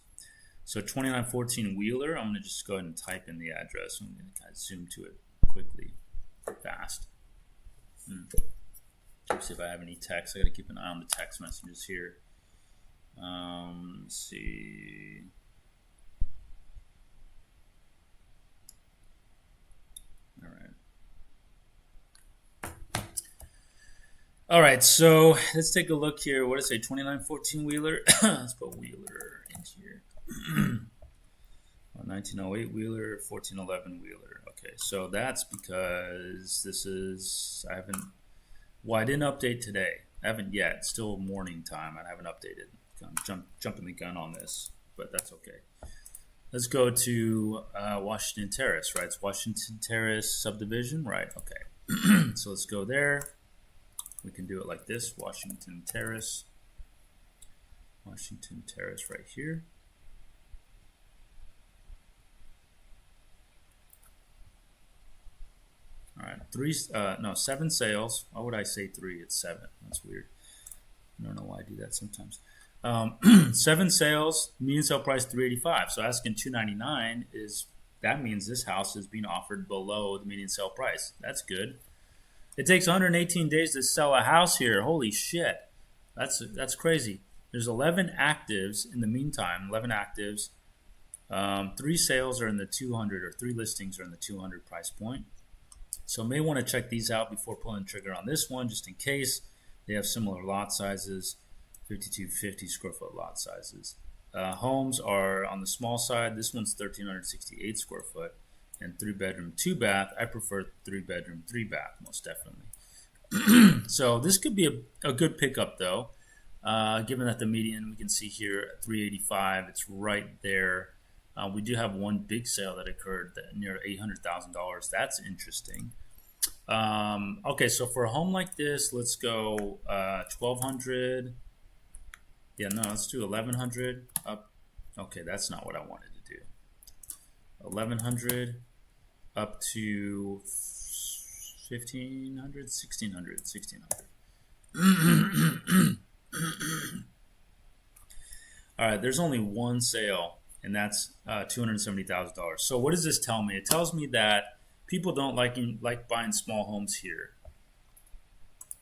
So 2914 Wheeler, I'm going to just go ahead and type in the address. I'm going to kind of zoom to it quickly, fast. Let's see if I have any text. I got to keep an eye on the text messages here. Let's see. All right. All right, so let's take a look here. What does it say? 2914 Wheeler. Let's put Wheeler in here. 1908 Wheeler, 1411 Wheeler. Okay, so that's because this is, I didn't update today. I haven't yet. It's still morning time. I haven't updated. I'm jumping the gun on this, but that's okay. Let's go to Washington Terrace, right? It's Washington Terrace subdivision, right? Okay. So let's go there. We can do it like this. Washington Terrace. Washington Terrace right here. All right, 7 sales. Why would I say 3? It's 7. That's weird. I don't know why I do that sometimes. 7 sales, median sale price $385. So asking $299 that means this house is being offered below the median sale price. That's good. It takes 118 days to sell a house here. Holy shit, that's crazy. There's 11 actives in the meantime. 11 actives. 3 sales are in the 200, or 3 listings are in the 200 price point. So may want to check these out before pulling the trigger on this one, just in case. They have similar lot sizes, 5,250 square foot lot sizes. Homes are on the small side. This one's 1,368 square foot and 3 bedroom, 2 bath. I prefer 3 bedroom, 3 bath, most definitely. So this could be a good pickup though, given that the median we can see here at 385, it's right there. We do have one big sale that occurred near $800,000. That's interesting. Okay, so for a home like this, let's go 1,200. Yeah, no, let's do 1,100 up. Okay, that's not what I wanted to do. 1,100 up to 1,500, 1,600, 1,600. All right, there's only one sale, and that's $270,000. So what does this tell me? It tells me that people don't like buying small homes here.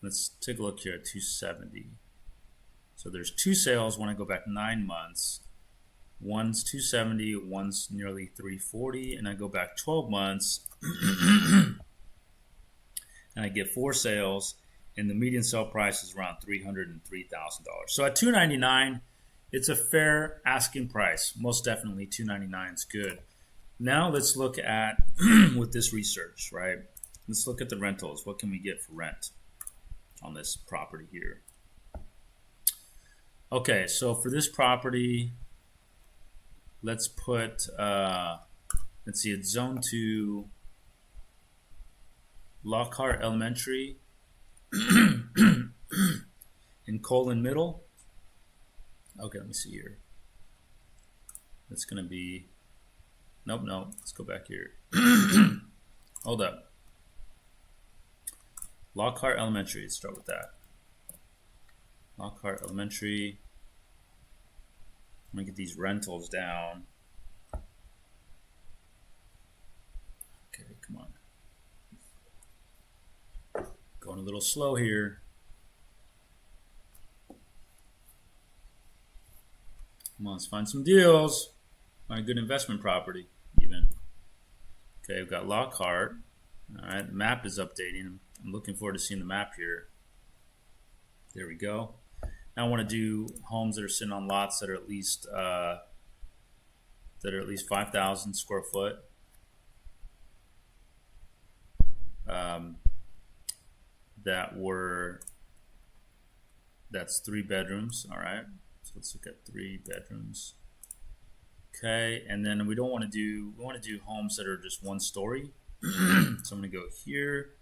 Let's take a look here at 270. So there's two sales when I go back 9 months. One's 270, one's nearly 340, and I go back 12 months and I get 4 sales, and the median sale price is around $303,000. So at 299, it's a fair asking price. Most definitely 299 is good. Now let's look at with this research, right? Let's look at the rentals. What can we get for rent on this property here? Okay, so for this property, let's put, let's see, it's zone 2, Lockhart Elementary in Colon Middle. Okay, let me see here. That's going to be, nope, let's go back here. Hold up. Lockhart Elementary, let's start with that. Lockhart Elementary. I'm going to get these rentals down. Okay, come on. Going a little slow here. Come on, let's find some deals. Find a good investment property, even. Okay, we've got Lockhart. All right, the map is updating. I'm looking forward to seeing the map here. There we go. Now I want to do homes that are sitting on lots that are at least 5,000 square foot. That's 3 bedrooms. All right. So let's look at 3 bedrooms. Okay, and then we want to do homes that are just 1 story. So I'm going to go here,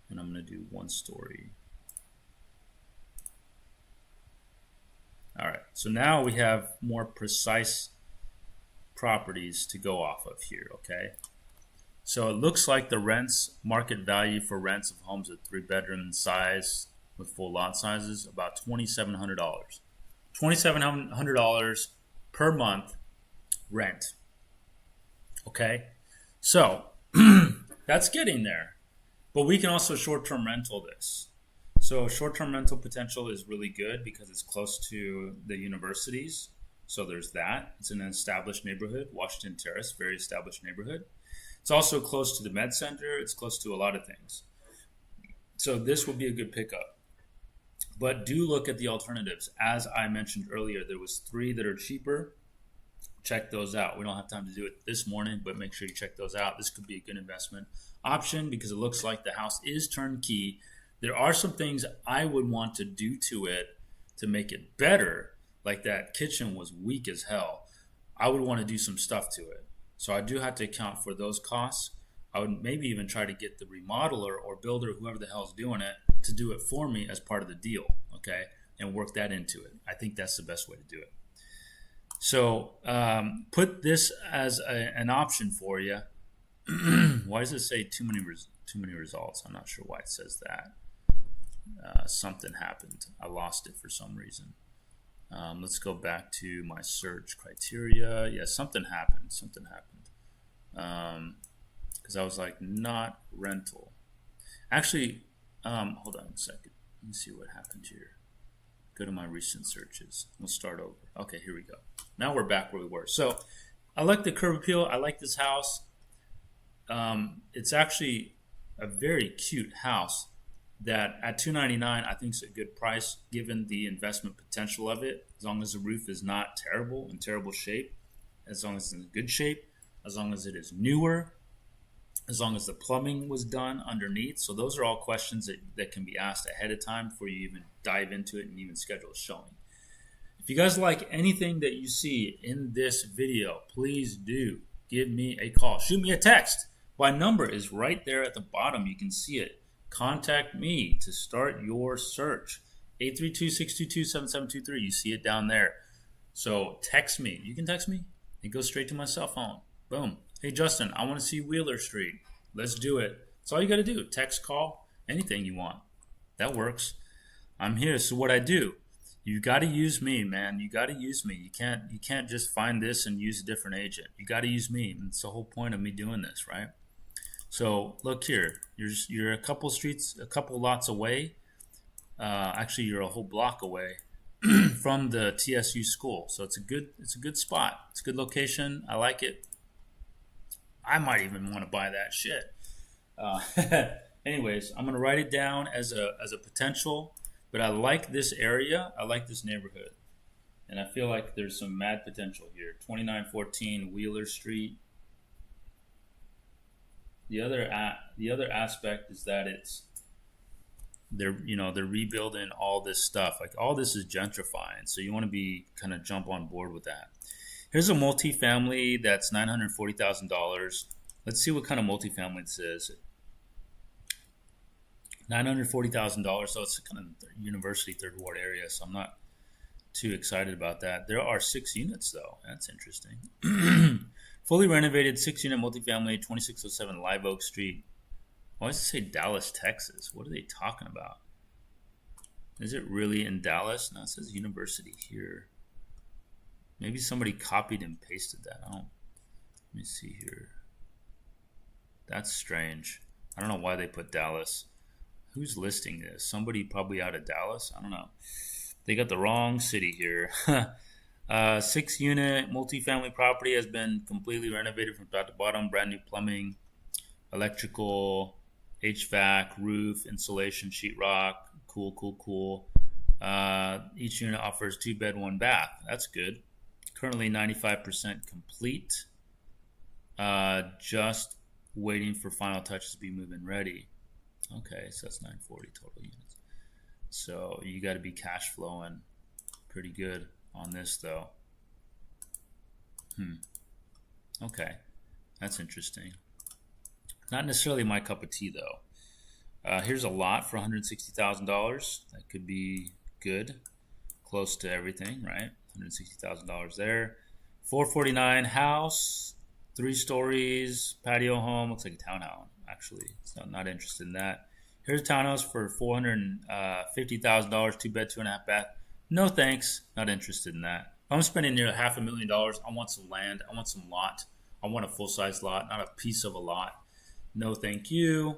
and I'm going to do 1 story. All right, so now we have more precise properties to go off of here, okay? So it looks like the market value for rents of homes at 3 bedroom size with full lot sizes, about $2,700. $2,700 per month rent, okay? So that's getting there, but we can also short-term rental this. So short-term rental potential is really good because it's close to the universities. So there's that. It's in an established neighborhood, Washington Terrace, very established neighborhood. It's also close to the med center. It's close to a lot of things. So this will be a good pickup. But do look at the alternatives. As I mentioned earlier, there was 3 that are cheaper. Check those out. We don't have time to do it this morning, but make sure you check those out. This could be a good investment option because it looks like the house is turnkey. There are some things I would want to do to it to make it better. Like that kitchen was weak as hell. I would want to do some stuff to it. So I do have to account for those costs. I would maybe even try to get the remodeler or builder, whoever the hell is doing it, to do it for me as part of the deal, okay? And work that into it. I think that's the best way to do it. So put this as an option for you. Why does it say too many results? I'm not sure why it says that. Something happened. I lost it for some reason. Let's go back to my search criteria. Yeah, something happened. Because I was like, not rental. Actually, hold on a second. Let me see what happened here. Go to my recent searches. We'll start over. Okay, here we go. Now we're back where we were. So I like the curb appeal. I like this house. It's actually a very cute house that at $299 I think is a good price given the investment potential of it. As long as the roof is not terrible, in terrible shape, as long as it's in good shape, as long as it is newer, as long as the plumbing was done underneath. So those are all questions that can be asked ahead of time before you even dive into it and even schedule a showing. If you guys like anything that you see in this video, please do give me a call. Shoot me a text. My number is right there at the bottom. You can see it. Contact me to start your search. 832-622-7723. You see it down there. So text me. You can text me. It goes straight to my cell phone. Boom. Hey, Justin, I want to see Wheeler Street. Let's do it. That's all you got to do. Text, call, anything you want. That works. I'm here. So what I do, you got to use me, man. You got to use me. You can't just find this and use a different agent. You got to use me. And it's the whole point of me doing this, right? So look here. You're a couple lots away. Actually, you're a whole block away from the TSU school. So it's a good spot. It's a good location. I like it. I might even want to buy that shit. Anyways, I'm gonna write it down as a potential. But I like this area. I like this neighborhood, and I feel like there's some mad potential here. 2914 Wheeler Street. The other aspect is that they're rebuilding all this stuff. Like all this is gentrifying, so you want to be kind of jump on board with that. Here's a multifamily that's $940,000. Let's see what kind of multifamily this is. $940,000. So it's kind of university third ward area. So I'm not too excited about that. There are 6 units though. That's interesting. Fully renovated 6-unit multifamily, 2607 Live Oak Street. Why does it say Dallas, Texas? What are they talking about? Is it really in Dallas? No, it says university here. Maybe somebody copied and pasted that. Let me see here. That's strange. I don't know why they put Dallas. Who's listing this? Somebody probably out of Dallas? I don't know. They got the wrong city here. 6-unit multifamily property has been completely renovated from top to bottom. Brand new plumbing, electrical, HVAC, roof, insulation, sheetrock. Cool. Each unit offers 2-bed, 1-bath. That's good. Currently 95% complete. Just waiting for final touches to be move-in ready. Okay, so that's 940 total units. So you got to be cash flowing pretty good on this though. Okay, that's interesting. Not necessarily my cup of tea though. Here's a lot for $160,000. That could be good, close to everything, right? $160,000 there. 449 house, 3 stories, patio home. Looks like a townhouse actually. So I'm not interested in that. Here's a townhouse for $450,000, 2-bed, 2.5 bath. No thanks. Not interested in that. If I'm spending near $500,000, I want some land. I want some lot. I want a full-size lot, not a piece of a lot. No thank you.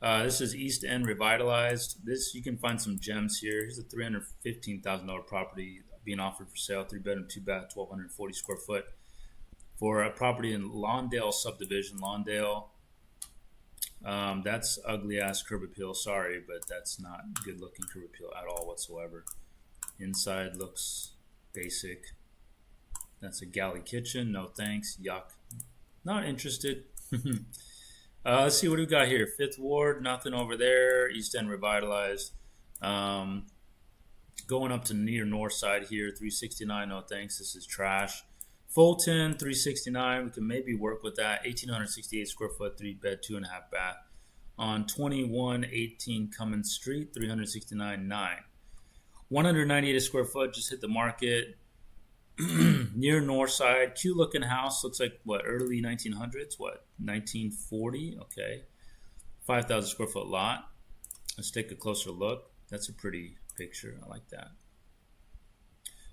This is East End revitalized. This, you can find some gems here. Here's a $315,000 property being offered for sale. 3-bedroom, 2-bath, 1,240 square foot. For a property in Lawndale subdivision. Lawndale. That's ugly ass curb appeal. Sorry, but that's not good looking curb appeal at all whatsoever. Inside looks basic. That's a galley kitchen. No thanks. Yuck. Not interested. Let's see what we got here. 5th Ward. Nothing over there. East End revitalized. Going up to near North Side here. 369. No thanks. This is trash. Fulton, 369. We can maybe work with that. 1,868 square foot, 3-bed, 2.5 bath. On 2118 Cummins Street, 369.9. 198 square foot, just hit the market. Near North Side, cute looking house. Looks like what, early 1900s? What, 1940? Okay. 5,000 square foot lot. Let's take a closer look. That's a pretty picture. I like that.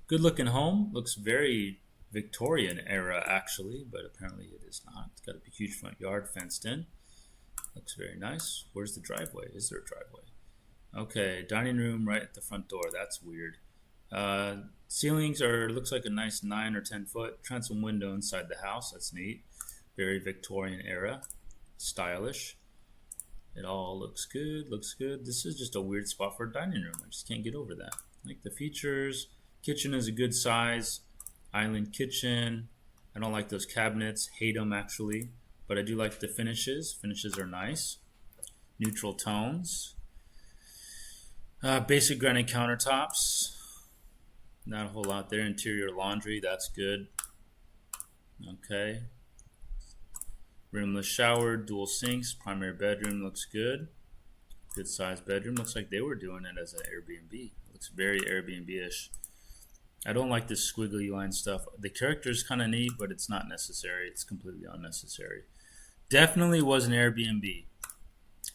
Good looking home. Looks very Victorian era actually, but apparently it is not. It's got a huge front yard, fenced in. Looks very nice. Where's the driveway? Is there a driveway? Okay, dining room right at the front door. That's weird. Ceilings are, looks like a nice 9 or 10 foot transom window inside the house. That's neat. Very Victorian era, stylish. It all looks good. Looks good. This is just a weird spot for a dining room. I just can't get over that. Like the features. Kitchen is a good size. Island kitchen. I don't like those cabinets. Hate them actually. But I do like the finishes. Finishes are nice. Neutral tones. Basic granite countertops. Not a whole lot there. Interior laundry. That's good. Okay. Rimless shower, dual sinks, primary bedroom looks good. Good sized bedroom. Looks like they were doing it as an Airbnb. Looks very Airbnb-ish. I don't like this squiggly line stuff. The character is kind of neat, but it's not necessary. It's completely unnecessary. Definitely was an Airbnb.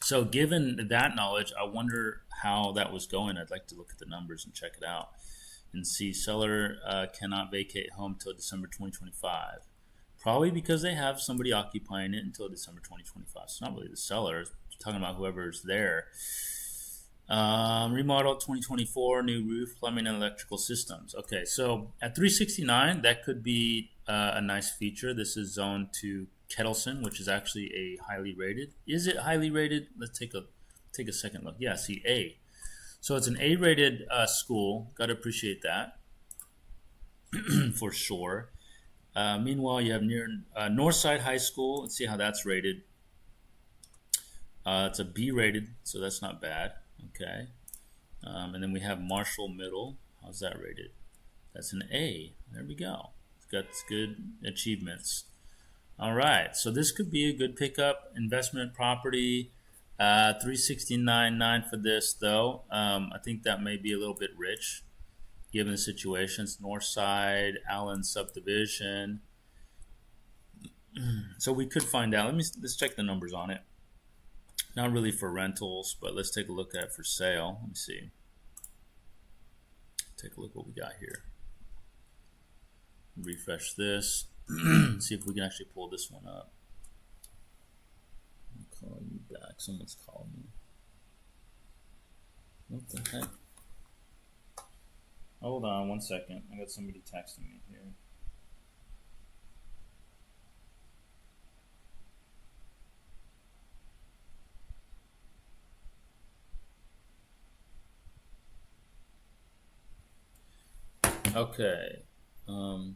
So given that knowledge, I wonder how that was going. I'd like to look at the numbers and check it out and see seller cannot vacate home till December 2025. Probably because they have somebody occupying it until December 2025. It's not really the seller. It's talking about whoever's there. Remodel 2024, new roof, plumbing, and electrical systems. Okay, so at 369, that could be a nice feature. This is zoned to Kettleson, which is actually a highly rated. Is it highly rated? Let's take a second look. Yeah, see, A. So it's an A-rated school. Got to appreciate that for sure. Meanwhile, you have near Northside High School. Let's see how that's rated. It's a B rated, so that's not bad. Okay. And then we have Marshall Middle. How's that rated? That's an A. There we go. It's got good achievements. All right. So this could be a good pickup. Investment property. 369.9 for this, though. I think that may be a little bit rich given the situation. It's Northside, Allen subdivision. So we could find out. Let's check the numbers on it. Not really for rentals, but let's take a look at it for sale. Let me see. Take a look what we got here. Refresh this. See if we can actually pull this one up. I'll call you back. Someone's calling me. What the heck? Hold on 1 second. I got somebody texting me here. Okay. All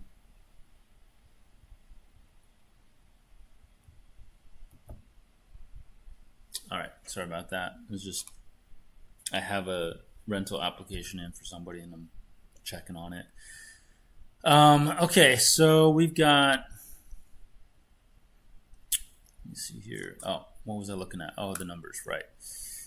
right. Sorry about that. It was just I have a rental application in for somebody, and I'm checking on it. Okay, so we've got. Let me see here. Oh, what was I looking at? Oh, the numbers, right.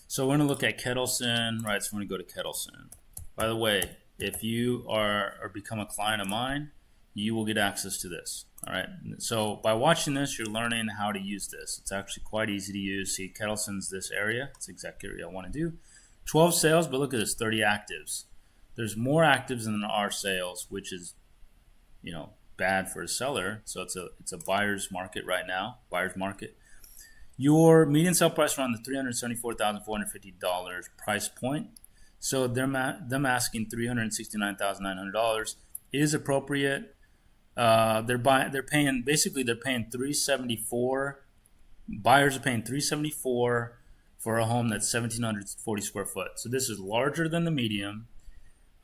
So we're going to look at Kettleson, right? So we're going to go to Kettleson. By the way, if you are or become a client of mine, you will get access to this. All right. So by watching this, you're learning how to use this. It's actually quite easy to use. See, Kettleson's this area. It's the exact area I want to do. 12 sales, but look at this, 30 actives. There's more actives than there are sales, which is, bad for a seller. So it's a buyer's market right now. Buyer's market. Your median sale price around the $374,450 price point. So them asking $369,900 is appropriate. They're paying $374. Buyers are paying $374 for a home that's 1,740 square foot. So this is larger than the median,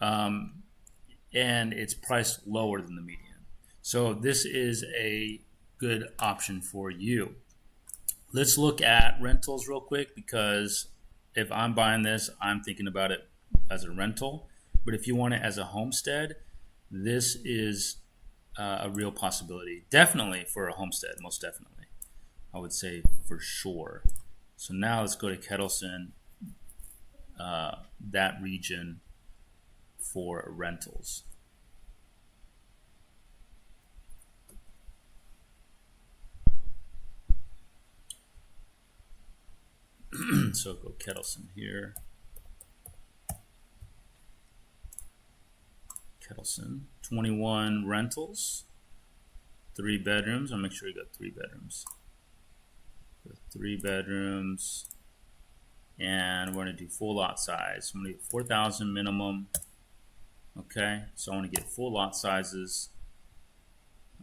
and it's priced lower than the median. So this is a good option for you. Let's look at rentals real quick, because if I'm buying this, I'm thinking about it as a rental. But if you want it as a homestead, this is a real possibility. Definitely for a homestead, most definitely. I would say for sure. So now let's go to Kettleson, that region for rentals. So go Kettleson here. Kettleson, 21 rentals, 3 bedrooms. I'll make sure you got 3 bedrooms. 3 bedrooms, and we're gonna do full lot size. I'm gonna get 4,000 minimum. Okay, so I want to get full lot sizes.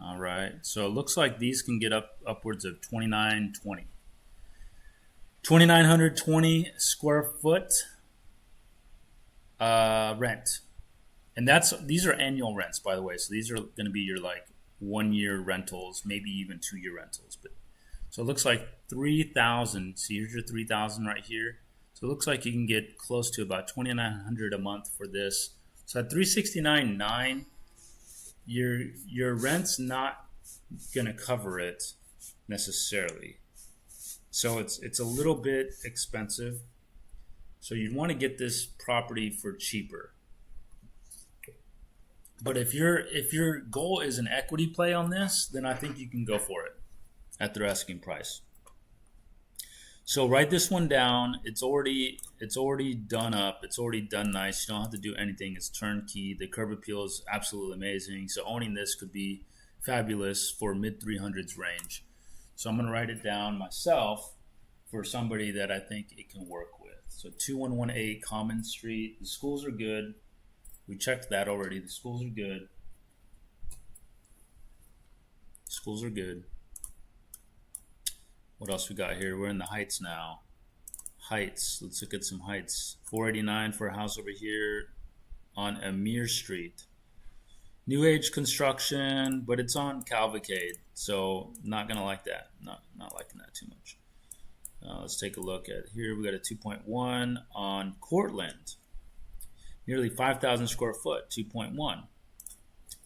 All right, so it looks like these can get upwards of 2,920. 2,920 square foot rent. And these are annual rents, by the way. So these are going to be your 1 year rentals, maybe even 2 year rentals. But so it looks like 3,000. So here's your 3,000 right here. So it looks like you can get close to about 2,900 a month for this. So at 369.9, your rent's not going to cover it. necessarily. So it's a little bit expensive. So you'd want to get this property for cheaper. But if your goal is an equity play on this, then I think you can go for it at their asking price. So write this one down. It's already done up. It's already done nice. You don't have to do anything. It's turnkey. The curb appeal is absolutely amazing. So owning this could be fabulous for mid 300s range. So I'm going to write it down myself for somebody that I think it can work with. So 2118 Common Street. The schools are good. We checked that already. The schools are good. Schools are good. What else we got here? We're in the Heights now. Heights. Let's look at some Heights. 489 for a house over here on Amir Street. New age construction, but it's on Cavalcade, so not gonna like that. Not liking that too much. Let's take a look at here. We got a 2.1 on Cortland. Nearly 5,000 square foot. 2.1.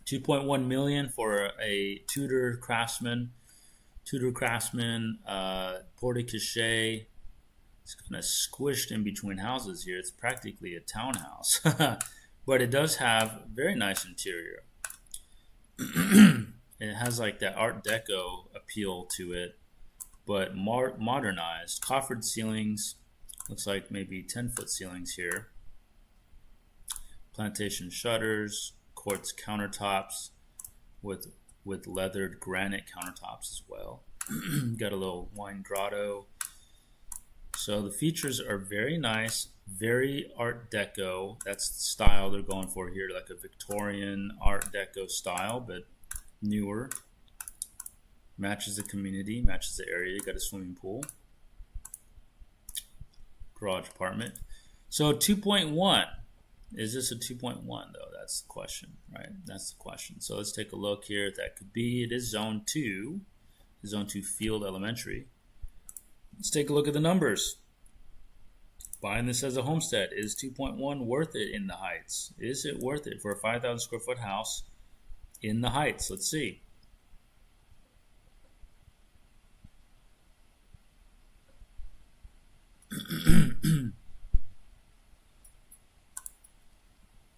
2.1 million for a Tudor Craftsman. Porte-cochere. It's kind of squished in between houses here. It's practically a townhouse. But it does have very nice interior. It has like that Art Deco appeal to it, but modernized. Coffered ceilings. Looks like maybe 10-foot ceilings here. Plantation shutters. Quartz countertops with leathered granite countertops as well. Got a little wine grotto. So the features are very nice, very Art Deco. That's the style they're going for here, like a Victorian Art Deco style, but newer. Matches the community, matches the area. You got a swimming pool. Garage apartment. So 2.1. Is this a 2.1 though? That's the question, right? That's the question. So let's take a look here. That could be, it is zone 2. Zone 2 Field Elementary. Let's take a look at the numbers. Buying this as a homestead. Is 2.1 worth it in the Heights? Is it worth it for a 5,000 square foot house in the Heights? Let's see.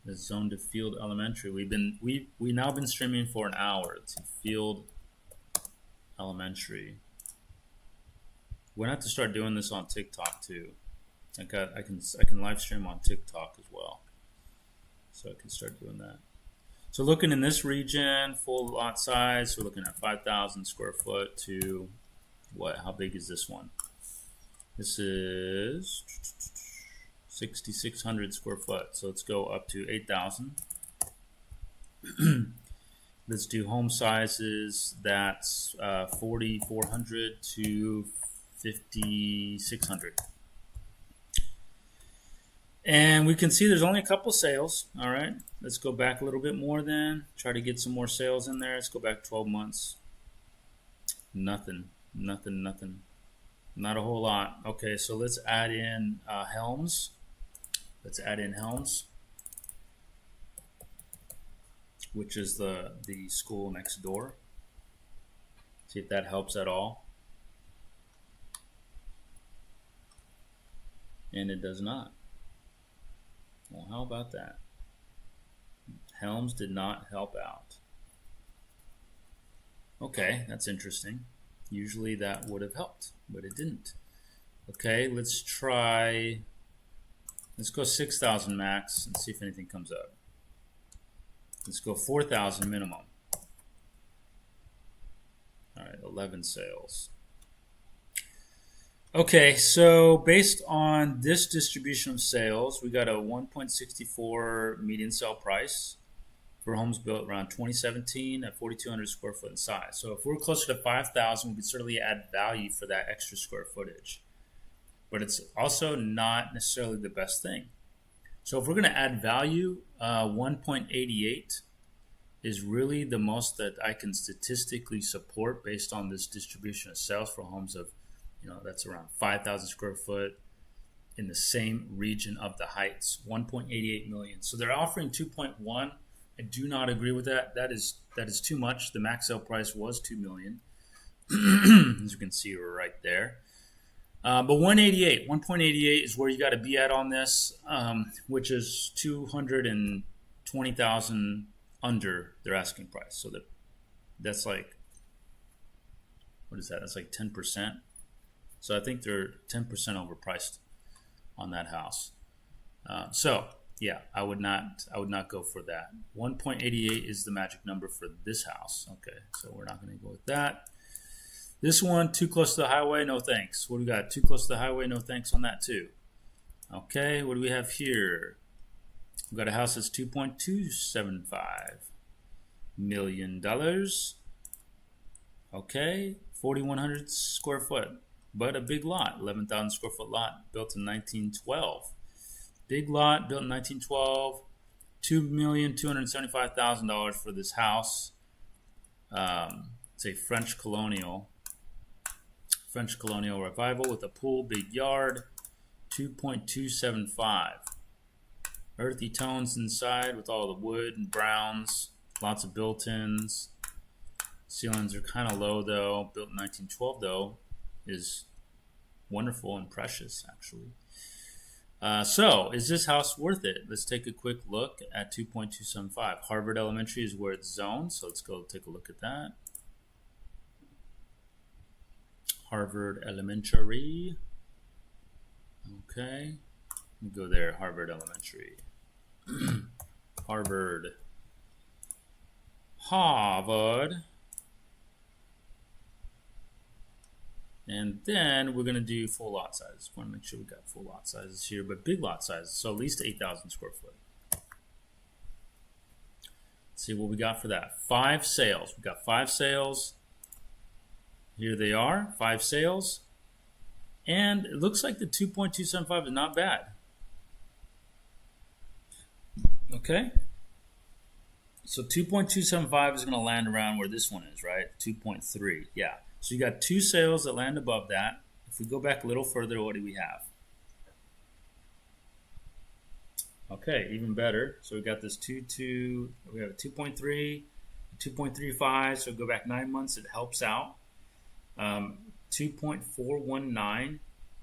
The Zone to Field Elementary. We now been streaming for an hour. Let's see, Field Elementary. We're gonna have to start doing this on TikTok too. I can live stream on TikTok as well, so I can start doing that. So looking in this region, full lot size, we're looking at 5,000 square foot to what? How big is this one? This is 6,600 square foot. So let's go up to 8,000. Let's do home sizes. That's 4,400 to 5,600. And we can see there's only a couple sales. All right, let's go back a little bit more then. Try to get some more sales in there. Let's go back 12 months. Nothing. Not a whole lot. Okay, so let's add in Helms. Let's add in Helms, which is the school next door. See if that helps at all. And it does not. Well, how about that? Helms did not help out. Okay, that's interesting. Usually that would have helped, but it didn't. Okay, let's go 6,000 max and see if anything comes up. Let's go 4,000 minimum. All right, 11 sales. Okay, so based on this distribution of sales, we got a 1.64 median sale price for homes built around 2017 at 4,200 square foot in size. So if we're closer to 5,000, we could certainly add value for that extra square footage. But it's also not necessarily the best thing. So if we're going to add value, 1.88 is really the most that I can statistically support based on this distribution of sales for homes of, that's around 5,000 square foot in the same region of the Heights, 1.88 million. So they're offering 2.1. I do not agree with that. That is too much. The max sale price was 2 million. As you can see, we're right there. But 1.88 is where you got to be at on this, which is 220,000 under their asking price. So that's like, what is that? That's like 10%. So I think they're 10% overpriced on that house. So yeah, I would not go for that. 1.88 is the magic number for this house. Okay, so we're not going to go with that. This one, too close to the highway, no thanks. What do we got? Too close to the highway, no thanks on that too. Okay, what do we have here? We've got a house that's $2.275 million. Okay, 4,100 square foot, but a big lot, 11,000 square foot lot, built in 1912. Big lot, built in 1912, $2,275,000 for this house. It's a French colonial revival with a pool, big yard, 2.275. Earthy tones inside with all the wood and browns, lots of built-ins. Ceilings are kind of low though. Built in 1912 though, is wonderful and precious actually. So is this house worth it? Let's take a quick look at 2.275. Harvard Elementary is where it's zoned, so let's go take a look at that. Harvard Elementary. Okay, we go there. Harvard Elementary. Harvard. And then we're going to do full lot sizes. Want to make sure we got full lot sizes here, but big lot sizes, so at least 8,000 square foot. Let's see what we got for that. 5 sales. We got 5 sales. Here they are, 5 sales. And it looks like the 2.275 is not bad. Okay. So 2.275 is going to land around where this one is, right? 2.3. Yeah. So you got 2 sales that land above that. If we go back a little further, what do we have? Okay, even better. So we got this we have a 2.3, 2.35. So go back 9 months, it helps out. 2.419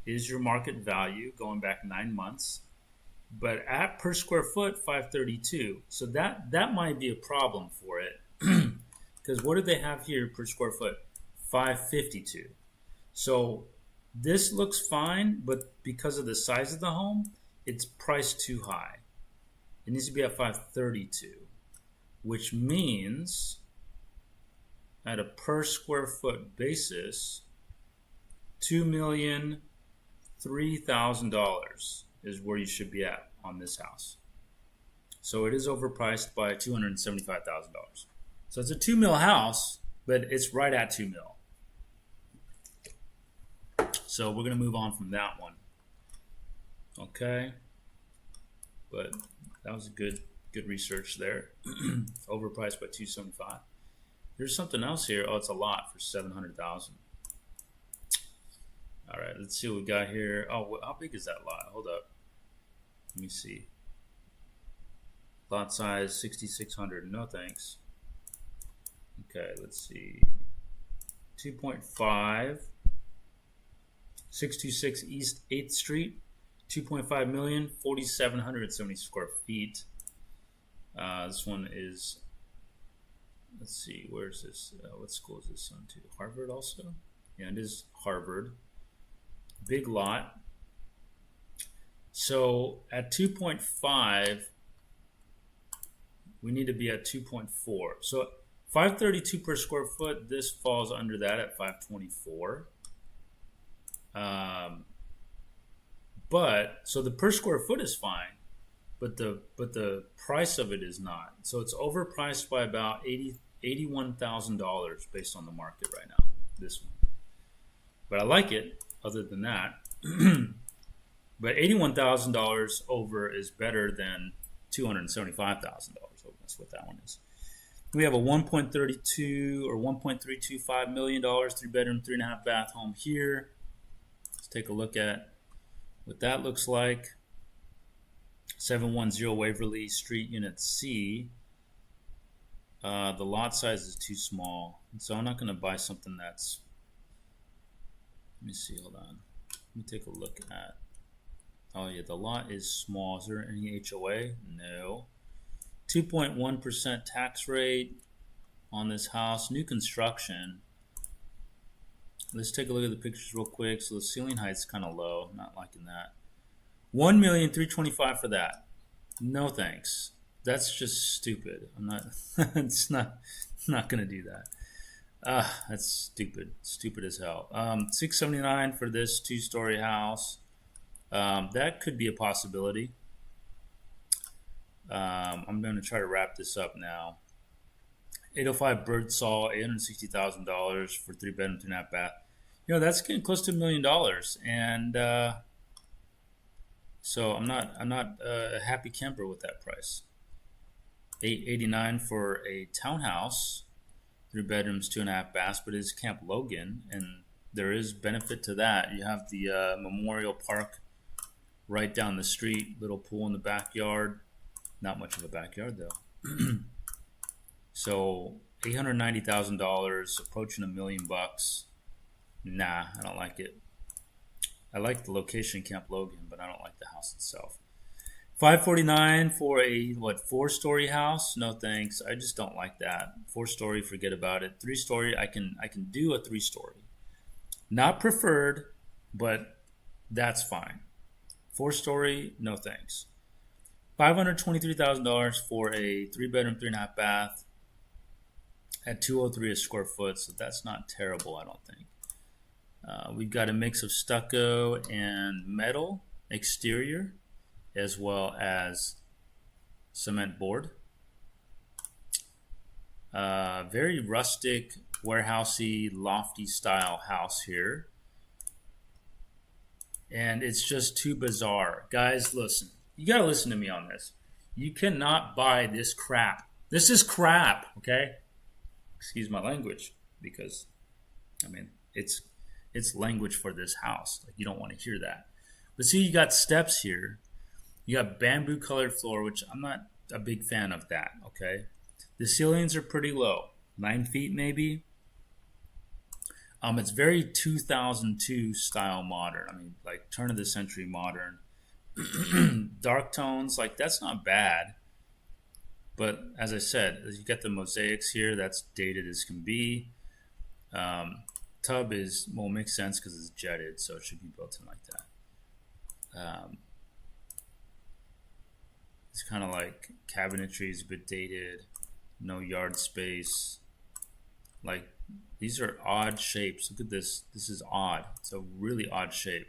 is your market value going back 9 months. But at per square foot, 532. So that might be a problem for it. Because what do they have here per square foot? 552. So this looks fine, but because of the size of the home, it's priced too high. It needs to be at 532, which means at a per square foot basis, $2,003,000 is where you should be at on this house. So it is overpriced by $275,000. So it's a $2 million house, but it's right at $2 million. So we're going to move on from that one. Okay. But that was a good research there. Overpriced by $275,000. There's something else here. Oh, it's a lot for $700,000. All right, let's see what we got here. Oh, how big is that lot? Hold up. Let me see. Lot size 6,600. No thanks. Okay, let's see. 2.5. 626 East 8th Street. 2.5 million. 4,770 square feet. This one is. Let's see, where's this? What school is this on to? Harvard also? Yeah, it is Harvard. Big lot. So at 2.5, we need to be at 2.4. So 532 per square foot, this falls under that at 524. But so the per square foot is fine, but the price of it is not. So it's overpriced by about $81,000 based on the market right now. This one, but I like it. Other than that, but $81,000 over is better than $275,000 over. That's what that one is. We have a $1.32 or $1.325 million 3-bedroom, 3.5 bath home here. Let's take a look at what that looks like. 710 Waverly Street, Unit C. The lot size is too small, so I'm not going to buy something that's me see. Hold on. Let me take a look at. Oh yeah, the lot is small. Is there any HOA? No. 2.1% tax rate on this house. New construction. Let's take a look at the pictures real quick. So the ceiling height's kind of low. Not liking that. 1,325,000 for that. No thanks. That's just stupid. I'm not. It's not. I'm not gonna do that. That's stupid. Stupid as hell. 679 for this 2-story house. That could be a possibility. I'm going to try to wrap this up now. 805 Birdsall, $860,000 for 3 bedroom, 2.5 bath. You know, that's getting close to $1 million, and so I'm not a happy camper with that price. 889 for a townhouse, 3 bedrooms, 2.5 baths, but it's Camp Logan, and there is benefit to that. You have the Memorial Park right down the street, little pool in the backyard. Not much of a backyard though. So $890,000, approaching $1 million. Nah, I don't like it. I like the location, Camp Logan, but I don't like the house itself. $549 for a 4-story house? No thanks. I just don't like that. 4-story, forget about it. 3-story, I can do a 3-story. Not preferred, but that's fine. 4-story, no thanks. $523,000 for a 3 bedroom, 3.5 bath at 203 a square foot. So that's not terrible, I don't think. We've got a mix of stucco and metal exterior, as well as cement board. Very rustic, warehousey, lofty style house here. And it's just too bizarre. Guys, listen. You got to listen to me on this. You cannot buy this crap. This is crap, okay? Excuse my language, because, I mean, it's language for this house. Like, you don't want to hear that. But see, you got steps here. You got bamboo colored floor, which I'm not a big fan of that, okay? The ceilings are pretty low, 9 feet maybe. It's very 2002 style modern. I mean, like turn of the century modern. Dark tones, like that's not bad. But as I said, you get the mosaics here. That's dated as can be. Tub is, well, makes sense because it's jetted, so it should be built in like that. It's kind of like cabinetry is a bit dated. No yard space. Like, these are odd shapes. Look at this. This is odd. It's a really odd shape.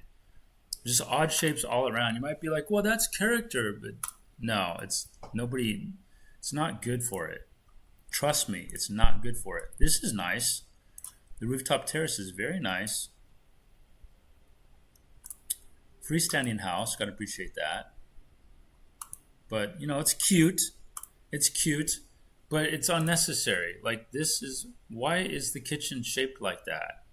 Just odd shapes all around. You might be like, well, that's character, but no, it's not good for it. Trust me, it's not good for it. This is nice. The rooftop terrace is very nice. Freestanding house, gotta appreciate that. But, you know, it's cute. It's cute, but it's unnecessary. Like, why is the kitchen shaped like that?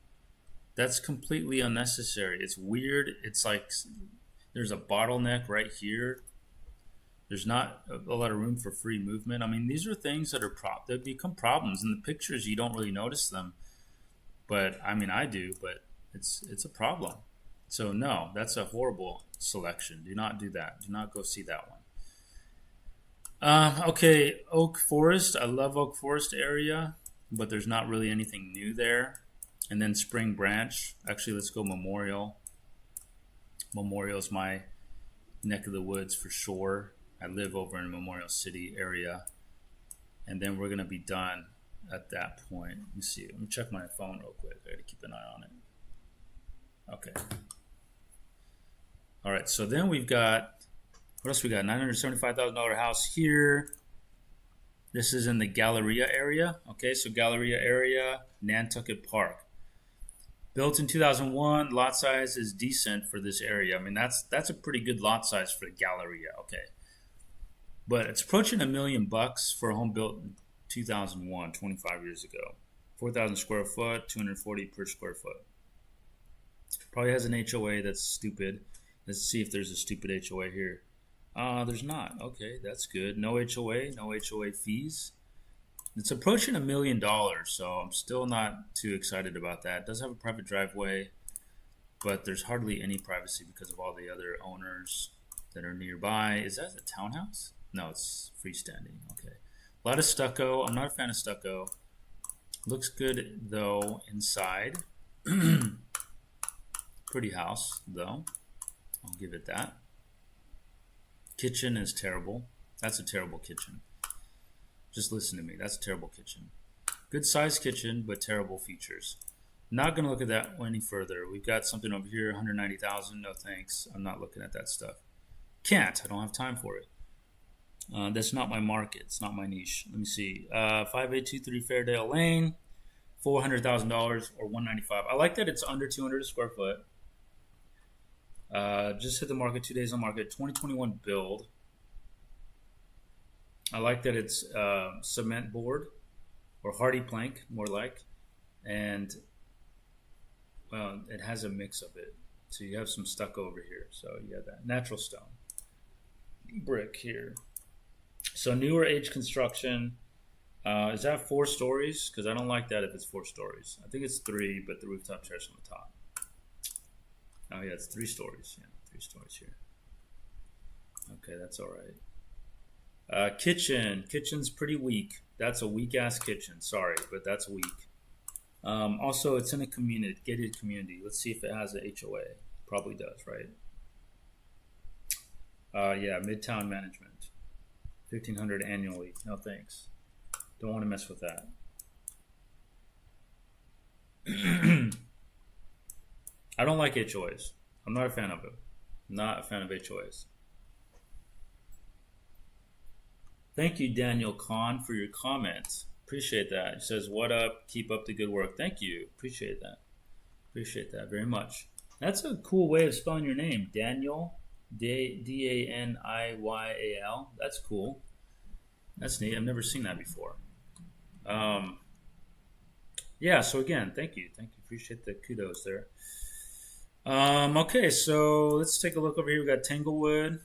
That's completely unnecessary. It's weird. It's like there's a bottleneck right here. There's not a lot of room for free movement. I mean, these are things that become problems. In the pictures, you don't really notice them. But, I mean, I do, but it's a problem. So, no, that's a horrible selection. Do not do that. Do not go see that one. Okay, Oak Forest. I love Oak Forest area, but there's not really anything new there. And then Spring Branch. Actually, let's go Memorial. Memorial's my neck of the woods for sure. I live over in Memorial City area. And then we're going to be done at that point. Let me see. Let me check my phone real quick. I got to keep an eye on it. Okay. All right, so then we've got, what else we got? $975,000 house here. This is in the Galleria area. Okay, so Galleria area, Nantucket Park. Built in 2001, lot size is decent for this area. I mean, that's a pretty good lot size for the Galleria. Okay, but it's approaching $1 million for a home built in 2001, 25 years ago. 4,000 square foot, 240 per square foot. Probably has an HOA that's stupid. Let's see if there's a stupid HOA here. There's not. Okay, that's good. No HOA, no HOA fees. It's approaching $1 million, so I'm still not too excited about that. It does have a private driveway. but there's hardly any privacy because of all the other owners that are nearby. Is that a townhouse? No, it's freestanding. Okay. A lot of stucco. I'm not a fan of stucco. Looks good, though, inside. Pretty house, though. I'll give it that. Kitchen is terrible. That's a terrible kitchen. Just listen to me. That's a terrible kitchen. Good sized kitchen, but terrible features. Not going to look at that any further. We've got something over here, 190,000. No thanks. I'm not looking at that stuff. Can't. I don't have time for it. That's not my market. It's not my niche. Let me see. 5823 Fairdale Lane, $400,000 or $195. I like that it's under 200 a square foot. Just hit the market 2 days on market. 2021 build. I like that it's cement board or hardy plank, more like, and well, it has a mix of it. So you have some stucco over here. So you have that natural stone, brick here. So newer age construction. Is that 4 stories? Because I don't like that if it's 4 stories. I think it's 3, but the rooftop terrace on the top. Oh yeah, it's 3 stories. Yeah, 3 stories here. Okay, that's all right. Kitchen's pretty weak. That's a weak ass kitchen. Sorry, but that's weak. Also, it's in a gated community. Let's see if it has an HOA. Probably does, right? Yeah, Midtown Management. $1,500 annually. No thanks. Don't want to mess with that. I don't like HOAs. I'm not a fan of them. Not a fan of HOAs. Thank you, Daniel Kahn, for your comments. Appreciate that. He says, what up? Keep up the good work. Thank you. Appreciate that. Appreciate that very much. That's a cool way of spelling your name. Daniel, Daniel. That's cool. That's neat. I've never seen that before. Yeah, so again, thank you. Thank you. Appreciate the kudos there. Okay, so let's take a look over here. We got Tanglewood.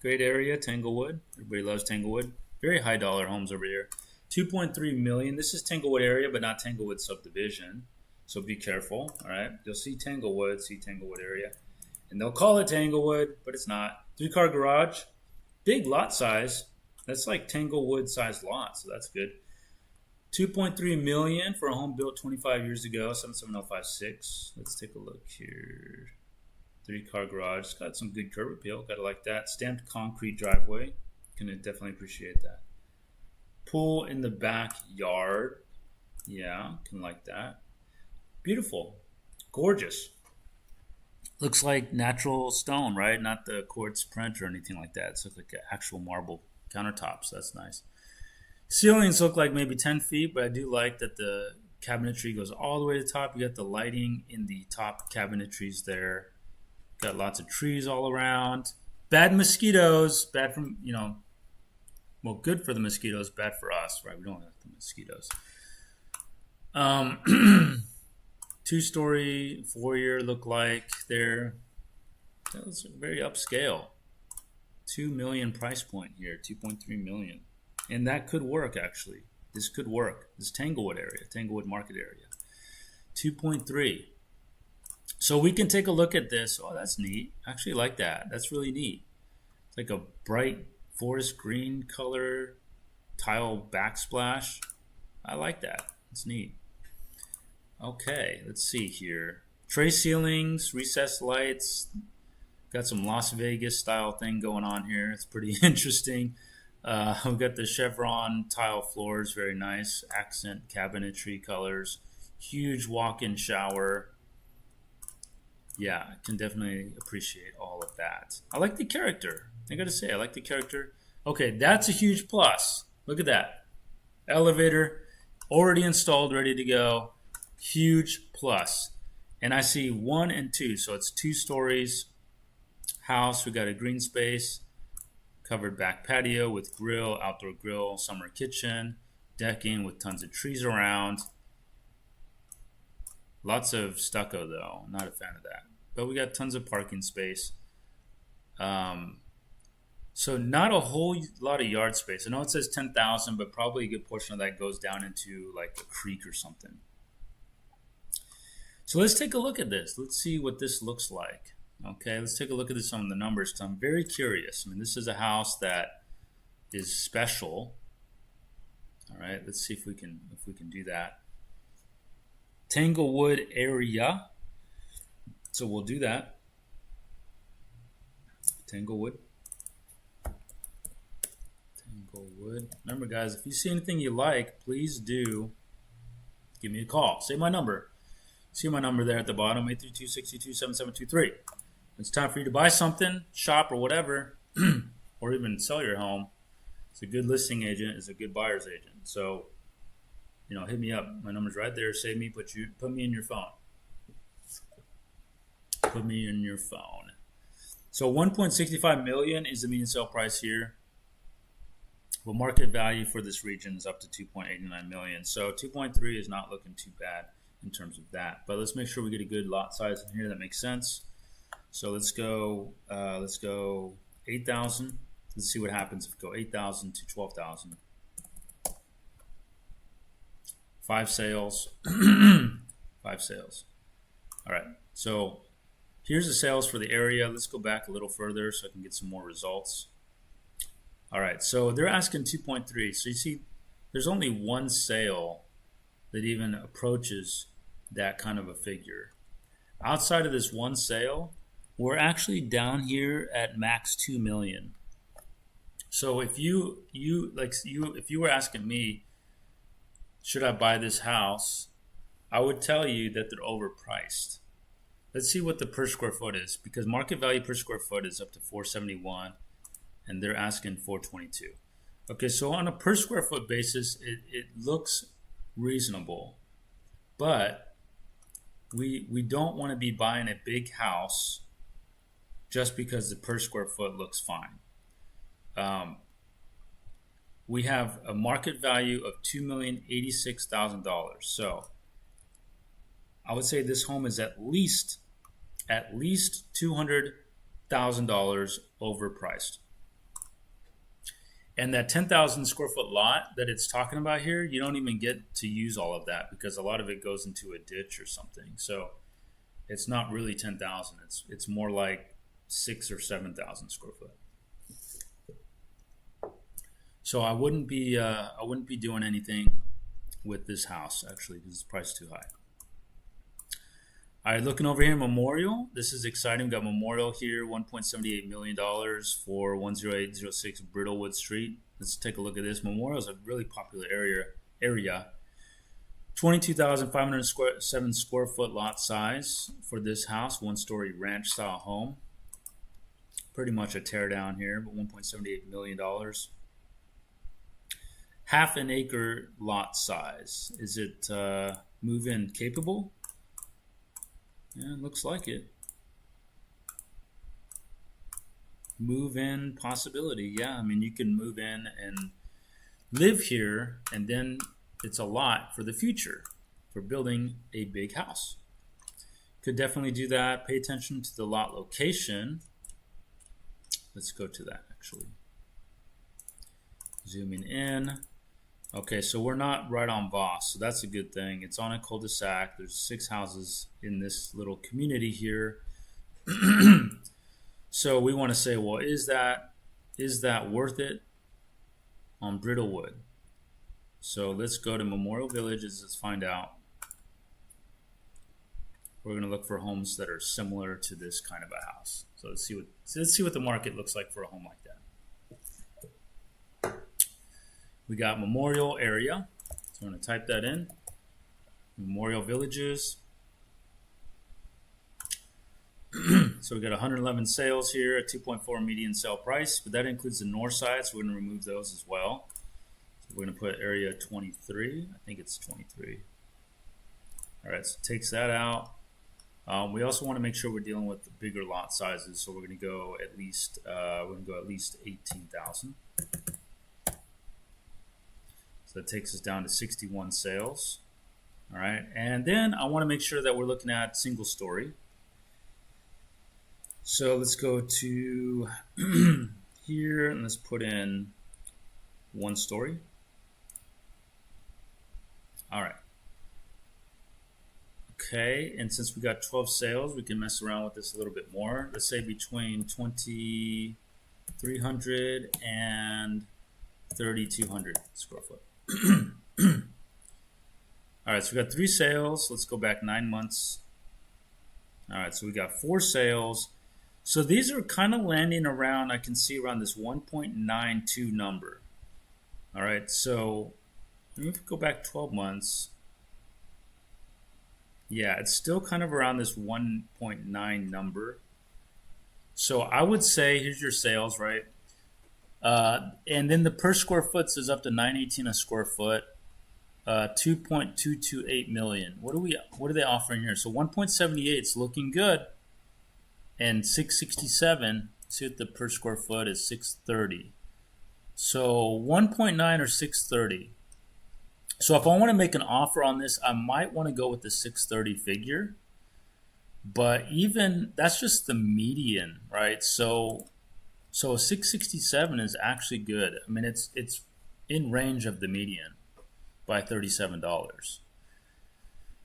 Great area, Tanglewood. Everybody loves Tanglewood. Very high dollar homes over here. 2.3 million. This is Tanglewood area, but not Tanglewood subdivision. So be careful. All right. You'll see Tanglewood area. And they'll call it Tanglewood, but it's not. 3-car garage. Big lot size. That's like Tanglewood sized lot, so that's good. 2.3 million for a home built 25 years ago, 77056. Let's take a look here. 3-car garage. It's got some good curb appeal. Gotta like that. Stamped concrete driveway. Can definitely appreciate that. Pool in the backyard. Yeah, can like that. Beautiful. Gorgeous. Looks like natural stone, right? Not the quartz print or anything like that. It looks like actual marble countertops. That's nice. Ceilings look like maybe 10 feet, but I do like that the cabinetry goes all the way to the top. You got the lighting in the top cabinetries there. Got lots of trees all around. Bad mosquitoes. Bad from, well, good for the mosquitoes, bad for us, right? We don't have the mosquitoes. 2-story, foyer look like there. That's very upscale. 2 million price point here, 2.3 million. And that could work, actually. This could work. This Tanglewood area, Tanglewood market area. 2.3. So we can take a look at this. Oh, that's neat. I actually like that. That's really neat. It's like a bright forest green color tile backsplash. I like that. It's neat. Okay, let's see here. Tray ceilings, recessed lights. Got some Las Vegas style thing going on here. It's pretty interesting. We've got the chevron tile floors, very nice. Accent cabinetry colors. Huge walk-in shower. Yeah, I can definitely appreciate all of that. I like the character. I gotta say, I like the character. Okay, that's a huge plus. Look at that. Elevator, already installed, ready to go. Huge plus. And I see 1 and 2, so it's 2 stories. House, we got a green space. Covered back patio with grill, outdoor grill, summer kitchen, decking with tons of trees around. Lots of stucco though, not a fan of that. But we got tons of parking space. So not a whole lot of yard space. I know it says 10,000, but probably a good portion of that goes down into like a creek or something. So let's take a look at this. Let's see what this looks like. Okay, let's take a look at some of the numbers because I'm very curious. I mean, this is a house that is special. All right, let's see if we can do that. Tanglewood area. So we'll do that. Tanglewood. Remember, guys, if you see anything you like, please do give me a call. Say my number. See my number there at the bottom, 832-622-7723. It's time for you to buy something, shop, or whatever, or even sell your home. It's a good listing agent. It's a good buyer's agent. So, hit me up. My number's right there. Save me. Put me in your phone. Put me in your phone. So 1.65 million is the median sale price here. Well, market value for this region is up to 2.89 million. So 2.3 is not looking too bad in terms of that. But let's make sure we get a good lot size in here that makes sense. So let's go 8,000. Let's see what happens if we go 8,000 to 12,000. 5 sales. 5 sales. All right. So here's the sales for the area. Let's go back a little further so I can get some more results. All right. So they're asking 2.3. So you see, there's only one sale that even approaches that kind of a figure. Outside of this one sale, we're actually down here at max 2 million. So if you were asking me, should I buy this house? I would tell you that they're overpriced. Let's see what the per square foot is, because market value per square foot is up to 471 and they're asking 422. Okay, so on a per square foot basis, it looks reasonable, but we don't want to be buying a big house just because the per square foot looks fine. We have a market value of $2,086,000. So I would say this home is at least $200,000 overpriced. And that 10,000 square foot lot that it's talking about here, you don't even get to use all of that because a lot of it goes into a ditch or something. So it's not really 10,000. It's more like 6,000 or 7,000 square foot. So I wouldn't be doing anything with this house actually because it's priced too high. All right, looking over here, Memorial. This is exciting. We've got Memorial here, $1.78 million for 10806 Brittlewood Street. Let's take a look at this. Memorial is a really popular area. 22,507 square foot lot size for this house, 1-story ranch style home. Pretty much a tear down here, but $1.78 million. Half an acre lot size. Is it move-in capable? Yeah, it looks like it. Move-in possibility. Yeah, I mean, you can move in and live here, and then it's a lot for the future for building a big house. Could definitely do that. Pay attention to the lot location. Let's go to that actually. Zooming in. Okay, so we're not right on Voss, so that's a good thing. It's on a cul-de-sac. There's 6 houses in this little community here. So we want to say, well, is that worth it on Brittlewood? So let's go to Memorial Villages. Let's find out. We're going to look for homes that are similar to this kind of a house. So let's see what the market looks like for a home like that. We got Memorial area. So I'm going to type that in. Memorial Villages. So we got 111 sales here at 2.4 median sale price, but that includes the north side, so we're going to remove those as well. So we're going to put area 23. I think it's 23. All right, so it takes that out. We also want to make sure we're dealing with the bigger lot sizes, so we're going to go at least 18,000. So that takes us down to 61 sales. All right, and then I want to make sure that we're looking at single story. So let's go to here and let's put in 1 story. All right. Okay, and since we got 12 sales, we can mess around with this a little bit more. Let's say between 2,300 and 3,200 square foot. All right, so we got 3 sales. Let's go back 9 months. All right, so we got 4 sales. So these are kind of landing around, I can see around this 1.92 number. All right, so if we go back 12 months, yeah, it's still kind of around this 1.9 number. So I would say, here's your sales, right? And then the per square foot is up to 918 a square foot, 2.228 million. What are they offering here? So 1.78 is looking good, and 667. See what the per square foot is, 630. So 1.9 or 630. So if I want to make an offer on this, I might want to go with the 630 figure. But even that's just the median, right? So 667 is actually good. I mean, it's in range of the median by $37.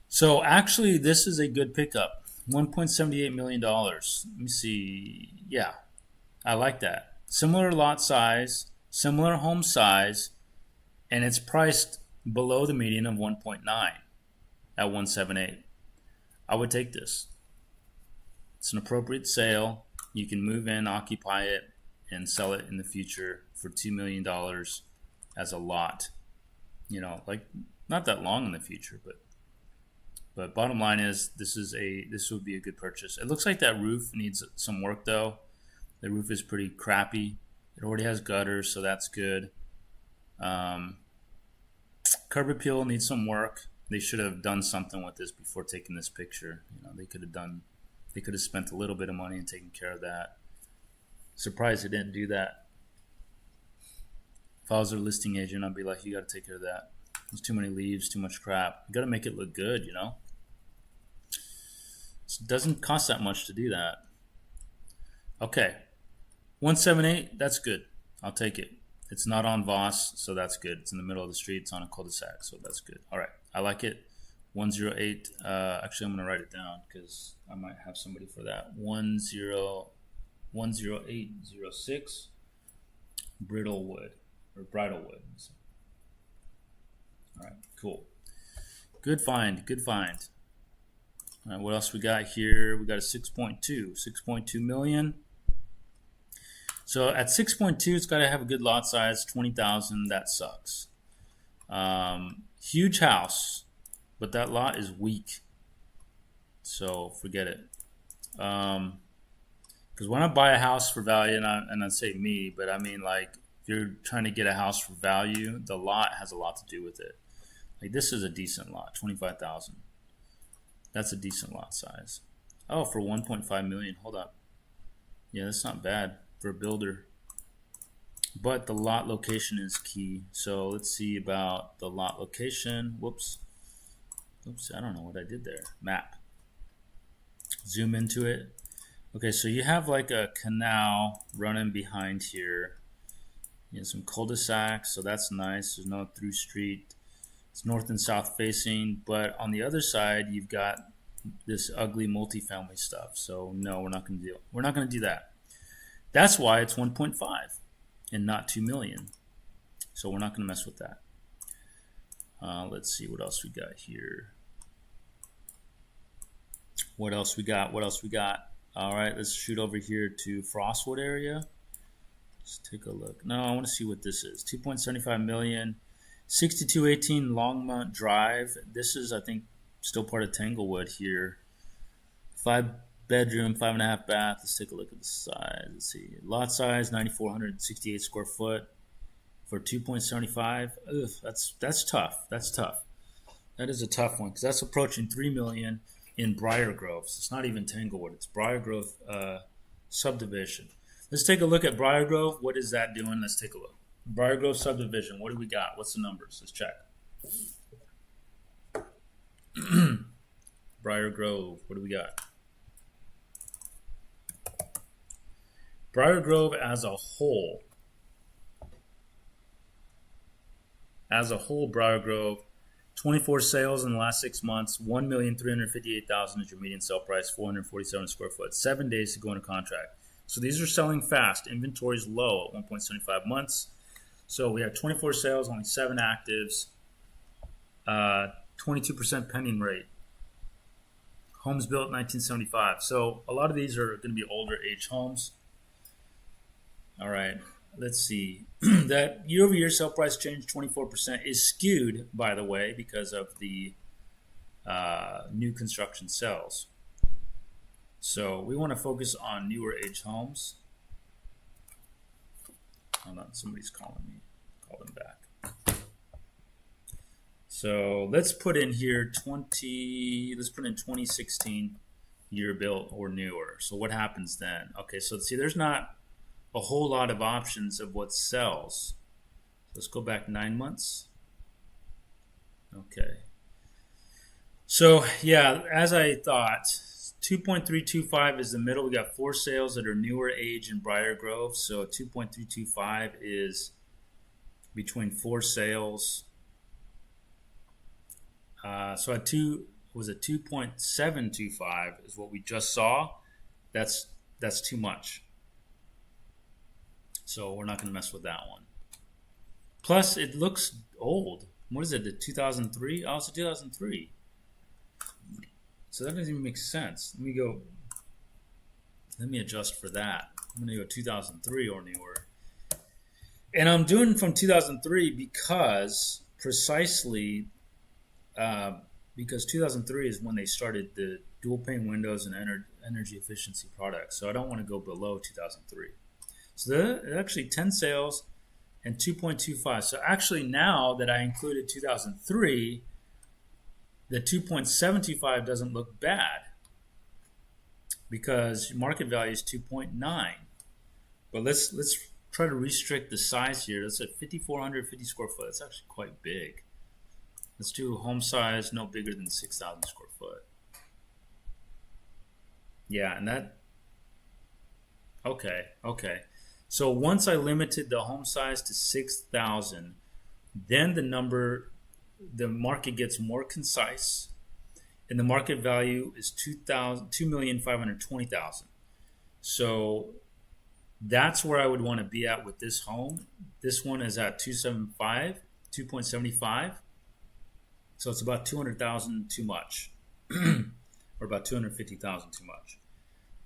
So actually, this is a good pickup. $1.78 million. Let me see. Yeah, I like that. Similar lot size, similar home size, and it's priced below the median of 1.9 at 178. I would take this. It's an appropriate sale. You can move in, occupy it, and sell it in the future for $2 million as a lot. You know, like not that long in the future, but bottom line is this would be a good purchase. It looks like that roof needs some work though. The roof is pretty crappy. It already has gutters, so that's good. Curb appeal needs some work. They should have done something with this before taking this picture. You know, they could have spent a little bit of money and taken care of that. Surprised they didn't do that. If I was their listing agent, I'd be like, you got to take care of that. There's too many leaves, too much crap. You got to make it look good, you know? So it doesn't cost that much to do that. Okay. 178, that's good. I'll take it. It's not on Voss, so that's good. It's in the middle of the street. It's on a cul-de-sac, so that's good. All right. I like it. 108. Actually, I'm going to write it down because I might have somebody for that. 10806 Bridlewood or Bridlewood. All right, cool. Good find. Good find. All right, what else we got here? We got a 6.2 million. So at 6.2, it's got to have a good lot size, 20,000. That sucks. Huge house, but that lot is weak. So forget it. Because when I buy a house for value, and I say me, but I mean like if you're trying to get a house for value, the lot has a lot to do with it. Like this is a decent lot, 25,000. That's a decent lot size. Oh, for 1.5 million. Hold up. Yeah, that's not bad for a builder. But the lot location is key. So let's see about the lot location. Whoops. Oops, I don't know what I did there. Map. Zoom into it. Okay, so you have like a canal running behind here. You have some cul-de-sacs, so that's nice. There's no through street. It's north and south facing, but on the other side you've got this ugly multifamily stuff. So no, we're not going to do that. That's why it's 1.5 and not 2 million. So we're not going to mess with that. Let's see what else we got here. What else we got? All right, let's shoot over here to Frostwood area. Let's take a look. No, I want to see what this is. 2.75 million. 6218 Longmont Drive. This is, I think, still part of Tanglewood here. 5 bedroom, 5.5 bath. Let's take a look at the size. Let's see. Lot size 9,468 square foot for 2.75. Ugh, that's tough. That's tough. That is a tough one because that's approaching 3 million in Briar Grove. So it's not even Tanglewood. It's Briar Grove subdivision. Let's take a look at Briar Grove. What is that doing? Let's take a look. Briar Grove subdivision. What do we got? What's the numbers? Let's check. Briar Grove. What do we got? Briar Grove as a whole. Briar Grove, 24 sales in the last 6 months. 1,358,000 is your median sale price. 447 square foot. 7 days to go into contract. So these are selling fast. Inventory is low at 1.75 months. So we have 24 sales, only 7 actives. 22% pending rate. Homes built 1975. So a lot of these are going to be older age homes. All right, let's see. That year-over-year sale price change, 24%, is skewed, by the way, because of the new construction sales. So we want to focus on newer age homes. Hold on, somebody's calling me. Call them back. So let's put in here let's put in 2016 year built or newer. So what happens then? Okay, so see, there's not a whole lot of options of what sells. Let's go back 9 months. Okay. So yeah, as I thought, 2.325 is the middle. We got 4 sales that are newer age in Briar Grove. So 2.325 is between 4 sales. So at 2.725 is what we just saw. That's too much. So we're not going to mess with that one. Plus, it looks old. What is it? The 2003? Oh, it's a 2003. So that doesn't even make sense. Let me adjust for that. I'm going to go 2003 or newer. And I'm doing from 2003 because 2003 is when they started the dual pane windows and energy efficiency products. So I don't want to go below 2003. So there are actually 10 sales and 2.25. So actually now that I included 2003, the 2.725 doesn't look bad because market value is 2.9. But let's try to restrict the size here. That's at 5,450 square foot. That's actually quite big. Let's do home size no bigger than 6,000 square foot. Yeah, and that. Okay. So once I limited the home size to 6,000, then the market gets more concise, and the market value is 2,520,000. So that's where I would want to be at with this home. This one is at 2.75. So it's about 200,000 too much, or about 250,000 too much.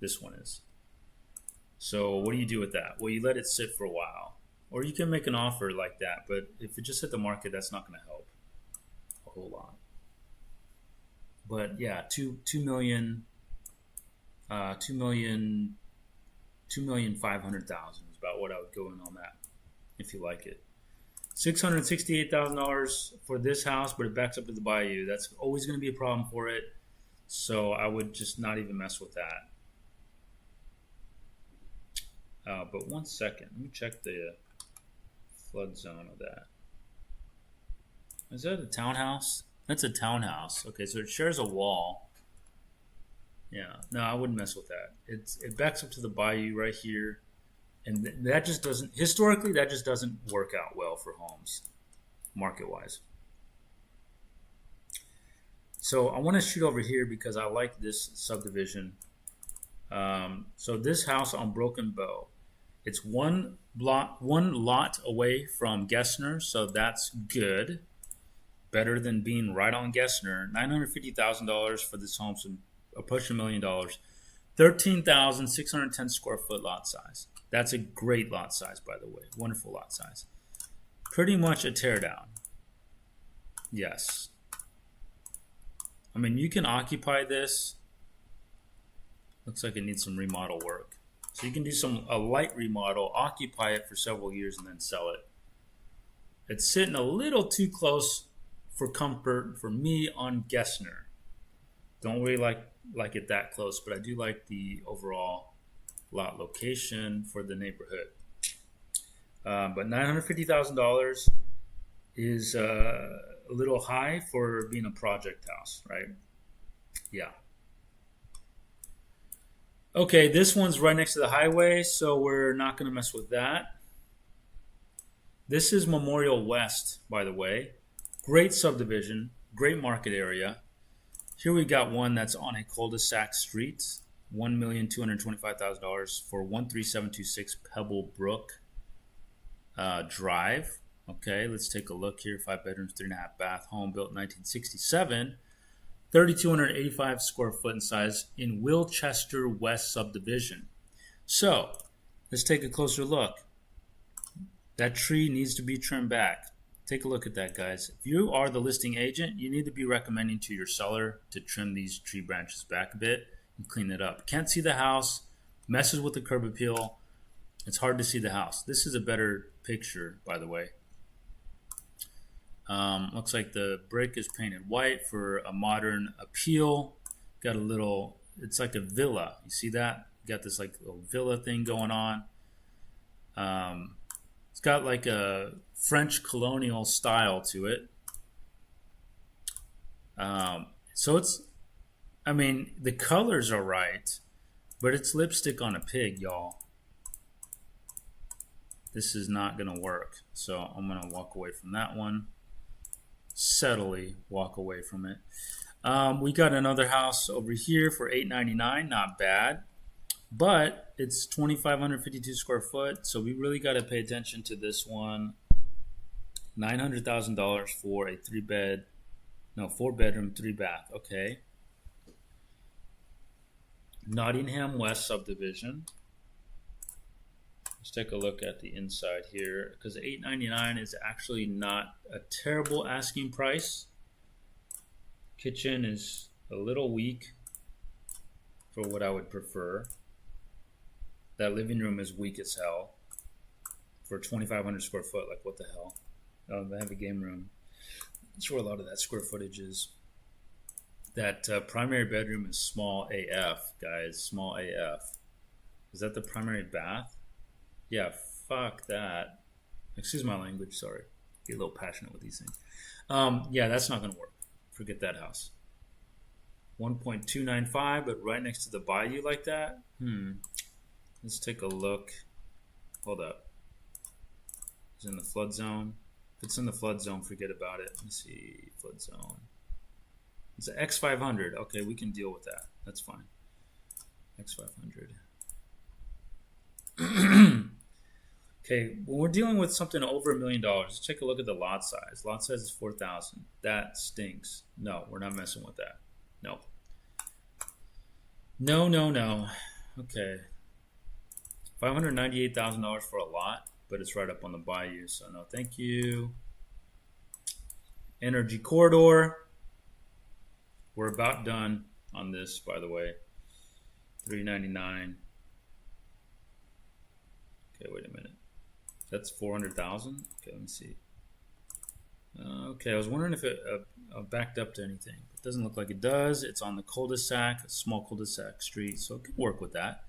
This one is. So what do you do with that? Well, you let it sit for a while, or you can make an offer like that. But if it just hit the market, that's not going to help a whole lot. But yeah, 2,500,000 is about what I would go in on that if you like it. $668,000 for this house, but it backs up to the bayou. That's always going to be a problem for it. So I would just not even mess with that. But 1 second, let me check the flood zone of that. Is that a townhouse? That's a townhouse. Okay, so it shares a wall. Yeah, no, I wouldn't mess with that. It backs up to the bayou right here. And that just doesn't, historically, that just doesn't work out well for homes, market-wise. So I want to shoot over here because I like this subdivision. So this house on Broken Bow, it's one lot away from Gessner, so that's good. Better than being right on Gessner. $950,000 for this home, so approaching $1 million. 13,610 square foot lot size. That's a great lot size, by the way. Wonderful lot size. Pretty much a teardown. Yes. I mean, you can occupy this. Looks like it needs some remodel work. So you can do a light remodel, occupy it for several years, and then sell it. It's sitting a little too close for comfort for me on Gessner. Don't really like it that close, but I do like the overall lot location for the neighborhood. But $950,000 is a little high for being a project house, right? Yeah. Okay, this one's right next to the highway, so we're not going to mess with that. This is Memorial West, by the way. Great subdivision. great market area. Here we got one that's on a cul-de-sac street, $1,225,000 for 13726 Pebble Brook Drive. Okay, let's take a look here. 5 bedrooms, 3.5 bath, home built in 1967, 3,285 square foot in size in Wilchester West subdivision. So let's take a closer look. That tree needs to be trimmed back. Take a look at that, guys. If you are the listing agent, you need to be recommending to your seller to trim these tree branches back a bit and clean it up. Can't see the house, messes with the curb appeal. It's hard to see the house. This is a better picture, by the way. Looks like the brick is painted white for a modern appeal. Got a little, it's like a villa. You see that? Got this like little villa thing going on. It's got like a French colonial style to it. So it's, I mean, the colors are right, but it's lipstick on a pig, y'all. This is not going to work. So I'm going to walk away from that one. Subtly walk away from it. We got another house over here for $899. Not bad. But it's 2,552 square foot, so we really got to pay attention to this one. $900,000 for a 4-bedroom, 3-bath. Okay. Nottingham West subdivision. Let's take a look at the inside here, because $899 is actually not a terrible asking price. Kitchen is a little weak for what I would prefer. That living room is weak as hell for 2,500 square foot. Like, what the hell? Oh, they have a game room. That's where a lot of that square footage is. That primary bedroom is small AF, guys. Small AF. Is that the primary bath? Yeah, fuck that. Excuse my language, sorry. Get a little passionate with these things. Yeah, that's not going to work. Forget that house. 1.295, but right next to the bayou like that? Let's take a look. Hold up. It's in the flood zone. If it's in the flood zone, forget about it. Let me see. Flood zone. It's an X500. Okay, we can deal with that. That's fine. X500. Okay, when we're dealing with something over $1 million, let's take a look at the lot size. Lot size is 4,000. That stinks. No, we're not messing with that. No. No. Okay. $598,000 for a lot, but it's right up on the bayou, so no thank you. Energy corridor. We're about done on this, by the way. $399. Okay, wait a minute. That's $400,000. Okay, let me see. Okay, I was wondering if it backed up to anything. It doesn't look like it does. It's on the cul-de-sac, a small cul-de-sac street, so it could work with that.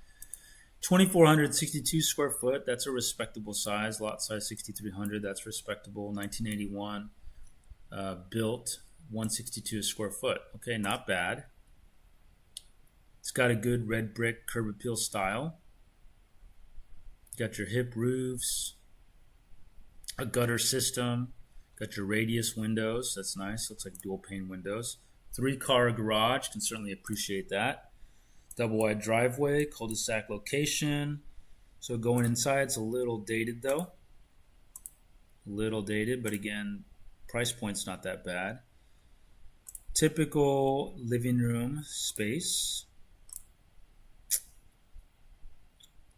2,462 square foot. That's a respectable size. Lot size 6,300. That's respectable. 1981. Built 162 square foot. Okay, not bad. It's got a good red brick curb appeal style. Got your hip roofs, a gutter system, got your radius windows. That's nice. Looks like dual pane windows. 3-car garage. Can certainly appreciate that. Double wide driveway, cul-de-sac location. So going inside, it's a little dated though. A little dated, but again, price point's not that bad. Typical living room space.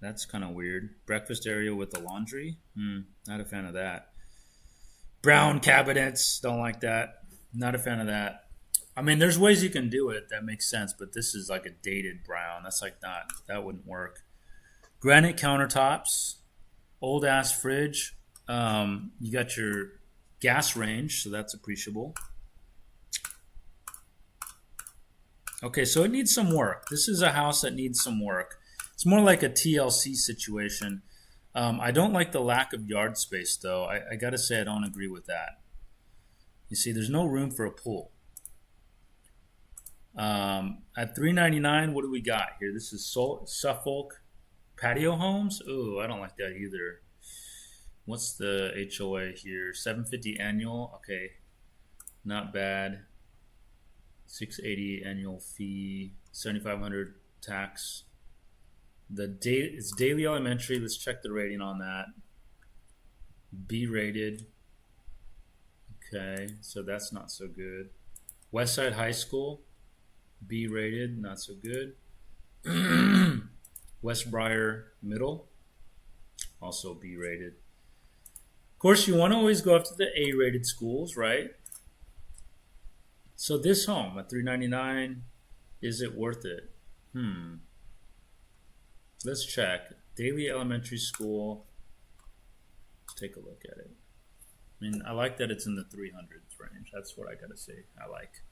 That's kind of weird. Breakfast area with the laundry. Not a fan of that. Brown cabinets. Don't like that. Not a fan of that. I mean, there's ways you can do it that makes sense, but this is like a dated brown. That's like not. That wouldn't work. Granite countertops. Old ass fridge. You got your gas range, so that's appreciable. Okay, so it needs some work. This is a house that needs some work. It's more like a TLC situation. I don't like the lack of yard space, though. I got to say I don't agree with that. You see, there's no room for a pool. At $399, what do we got here? This is Suffolk Patio Homes. Ooh, I don't like that either. What's the HOA here? $750 annual. Okay, not bad. $680 annual fee, $7,500 tax. It's Daly Elementary. Let's check the rating on that. B rated. Okay, so that's not so good. Westside High School, B rated, not so good. West Briar Middle, also B rated. Of course, you want to always go after the A rated schools, right? So this home at $399, is it worth it? Let's check. Daly Elementary School. Let's take a look at it. I mean, I like that it's in the 300s range. That's what I gotta say. I like.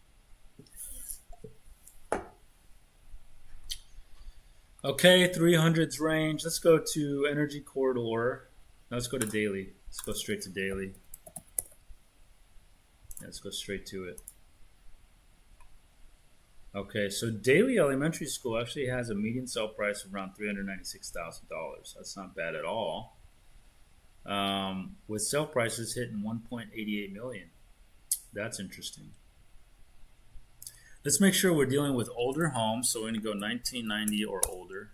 Okay, 300s range. Let's go to Energy Corridor. Now let's go to Daly. Let's go straight to Daly. Let's go straight to it. Okay, so Daly Elementary School actually has a median sale price of around $396,000. That's not bad at all. With sale prices hitting $1.88 million. That's interesting. Let's make sure we're dealing with older homes. So we're going to go 1990 or older.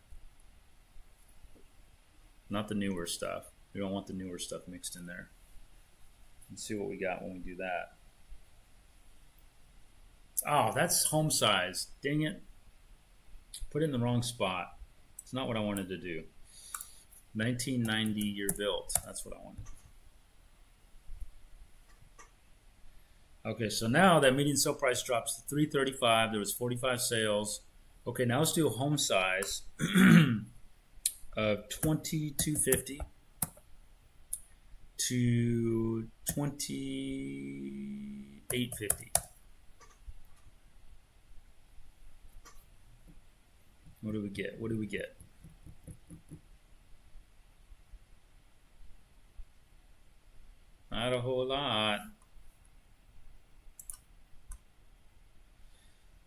Not the newer stuff. We don't want the newer stuff mixed in there. Let's see what we got when we do that. Oh, that's home size. Dang it. Put it in the wrong spot. It's not what I wanted to do. 1990 year built. That's what I wanted. Okay, so now that median sale price drops to $335. There was 45 sales. Okay, now let's do a home size of 2250 to 2850. What do we get? What do we get? Not a whole lot.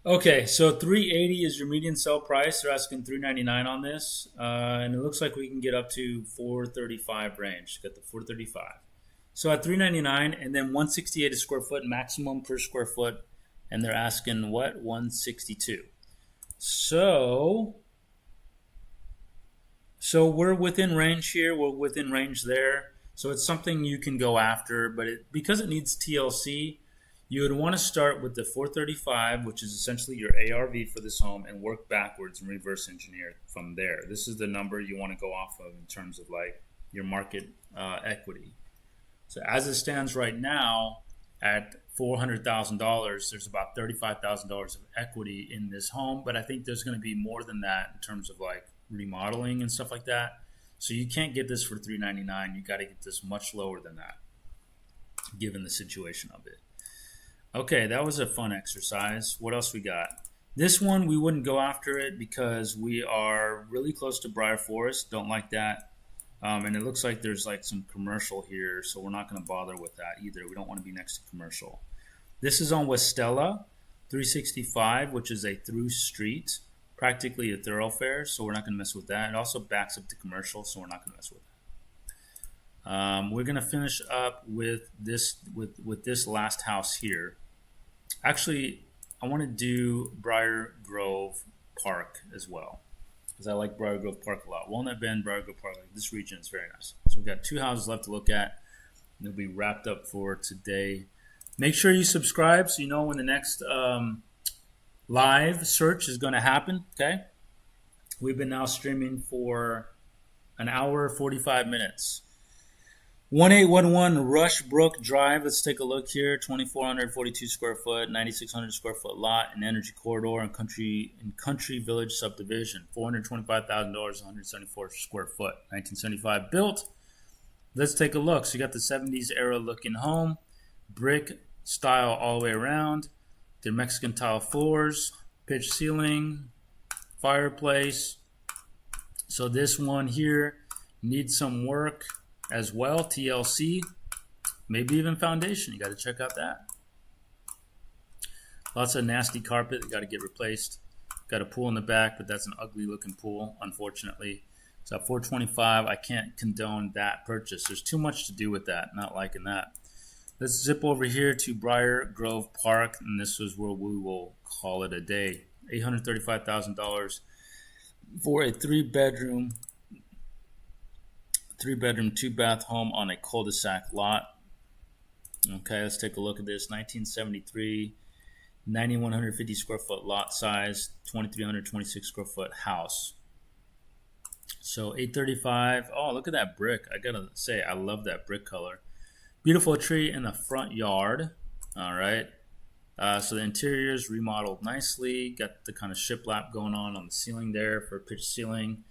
Okay, so 380 is your median sell price. They're asking 399 on this, and it looks like we can get up to 435 range. Got the 435. So at 399, and then 168 a square foot maximum per square foot, and they're asking what? 162. So we're within range here. We're within range there. So it's something you can go after, but because it needs TLC, you would want to start with the 435, which is essentially your ARV for this home, and work backwards and reverse engineer from there. This is the number you want to go off of in terms of like your market equity. So as it stands right now at $400,000, there's about $35,000 of equity in this home, but I think there's going to be more than that in terms of like remodeling and stuff like that. So you can't get this for $399. You got to get this much lower than that, given the situation of it. Okay, that was a fun exercise. What else we got? This one, we wouldn't go after it because we are really close to Briar Forest. Don't like that. And it looks like there's like some commercial here, so we're not going to bother with that either. We don't want to be next to commercial. This is on Westella, 365, which is a through street, practically a thoroughfare, so we're not going to mess with that. It also backs up to commercial, so we're not going to mess with that. We're going to finish up with this last house here. Actually, I want to do Briar Grove Park as well, because I like Briar Grove Park a lot. Walnut Bend, Briar Grove Park, like this region is very nice. So we've got 2 houses left to look at, and they'll be wrapped up for today. Make sure you subscribe so you know when the next live search is going to happen, okay? We've been now streaming for an hour, 45 minutes. 1811 Rushbrook Drive. Let's take a look here. 2,442 square foot, 9,600 square foot lot in Energy Corridor and Country Village subdivision. $425,000, 174 square foot, 1975 built. Let's take a look. So you got the 70s era looking home, brick style all the way around. The Mexican tile floors, pitch ceiling, fireplace. So this one here needs some work as well, TLC, maybe even foundation. You got to check out that. Lots of nasty carpet that got to get replaced. Got a pool in the back, but that's an ugly looking pool, unfortunately. So at $425, I can't condone that purchase. There's too much to do with that. Not liking that. Let's zip over here to Briar Grove Park, and this is where we will call it a day. $835,000 for a three-bedroom, 2-bath home on a cul-de-sac lot. Okay, let's take a look at this. 1973, 9,150 square foot lot size, 2,326 square foot house. So 835. Oh, look at that brick. I gotta say, I love that brick color. Beautiful tree in the front yard. All right. So the interior is remodeled nicely. Got the kind of shiplap going on the ceiling there for pitch ceiling.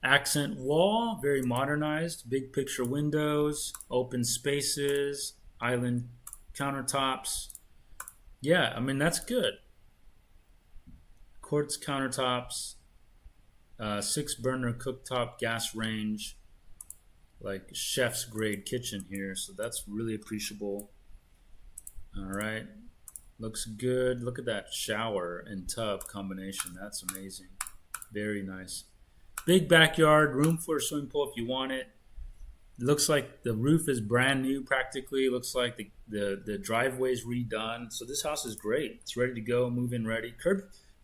Accent wall, very modernized. Big picture windows, open spaces, island countertops. Yeah, I mean, that's good. Quartz countertops, 6-burner cooktop, gas range, like chef's grade kitchen here. So that's really appreciable. All right. Looks good. Look at that shower and tub combination. That's amazing. Very nice. Big backyard, room for a swimming pool if you want it. It looks like the roof is brand new practically. It looks like the driveway's redone. So this house is great. It's ready to go, move in ready.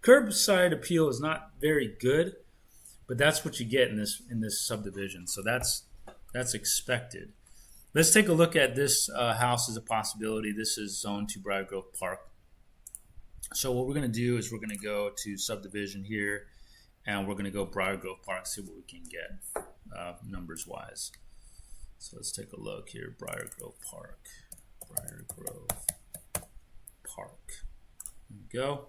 Curbside appeal is not very good, but that's what you get in this subdivision. So that's expected. Let's take a look at this house as a possibility. This is Zone 2 Briar Grove Park. So what we're going to do is we're going to go to subdivision here, and we're going to go Briar Grove Park, see what we can get numbers-wise. So let's take a look here. Briar Grove Park. Briar Grove Park. There we go.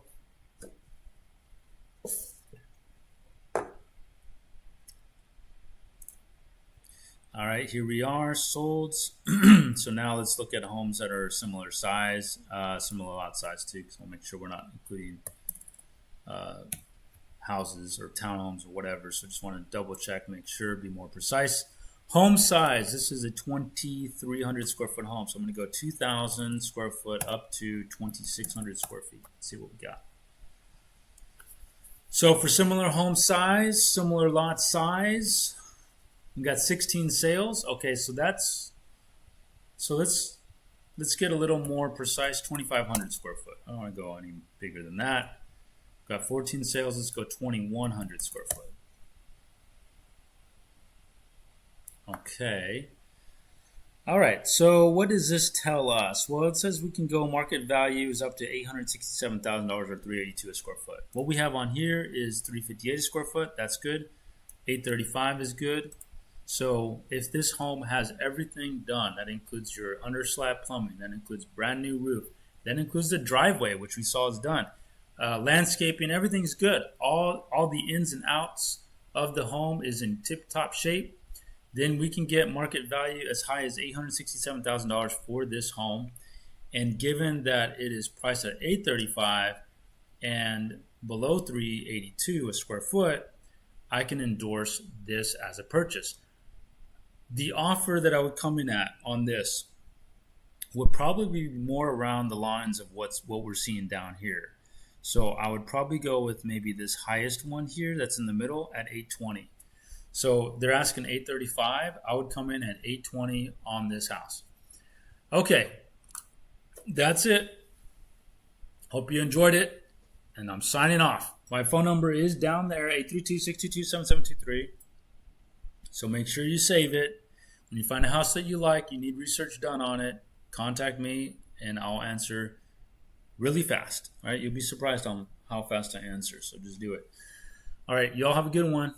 All right, here we are, sold. So now let's look at homes that are similar size, similar lot size too, because we'll make sure we're not including houses or townhomes or whatever. So just want to double check, make sure, be more precise. Home size, this is a 2,300 square foot home. So I'm going to go 2,000 square foot up to 2,600 square feet. Let's see what we got. So for similar home size, similar lot size, we got 16 sales. Okay, so let's get a little more precise. 2,500 square foot. I don't want to go any bigger than that. Got 14 sales. Let's go 2,100 square foot. Okay. All right. So what does this tell us? Well, it says we can go market value is up to $867,000 or $382 a square foot. What we have on here is $358 a square foot. That's good. $835 is good. So if this home has everything done, that includes your under slab plumbing, that includes brand new roof, that includes the driveway, which we saw is done, landscaping, everything's good. All the ins and outs of the home is in tip-top shape. Then we can get market value as high as $867,000 for this home. And given that it is priced at $835 and below $382 a square foot, I can endorse this as a purchase. The offer that I would come in at on this would probably be more around the lines of what we're seeing down here. So I would probably go with maybe this highest one here that's in the middle at $820. So they're asking $835. I would come in at $820 on this house. Okay, that's it. Hope you enjoyed it, and I'm signing off. My phone number is down there, 832-622-7723. So make sure you save it. When you find a house that you like, you need research done on it, contact me, and I'll answer really fast. All right, you'll be surprised on how fast I answer, so just do it. All right, y'all have a good one.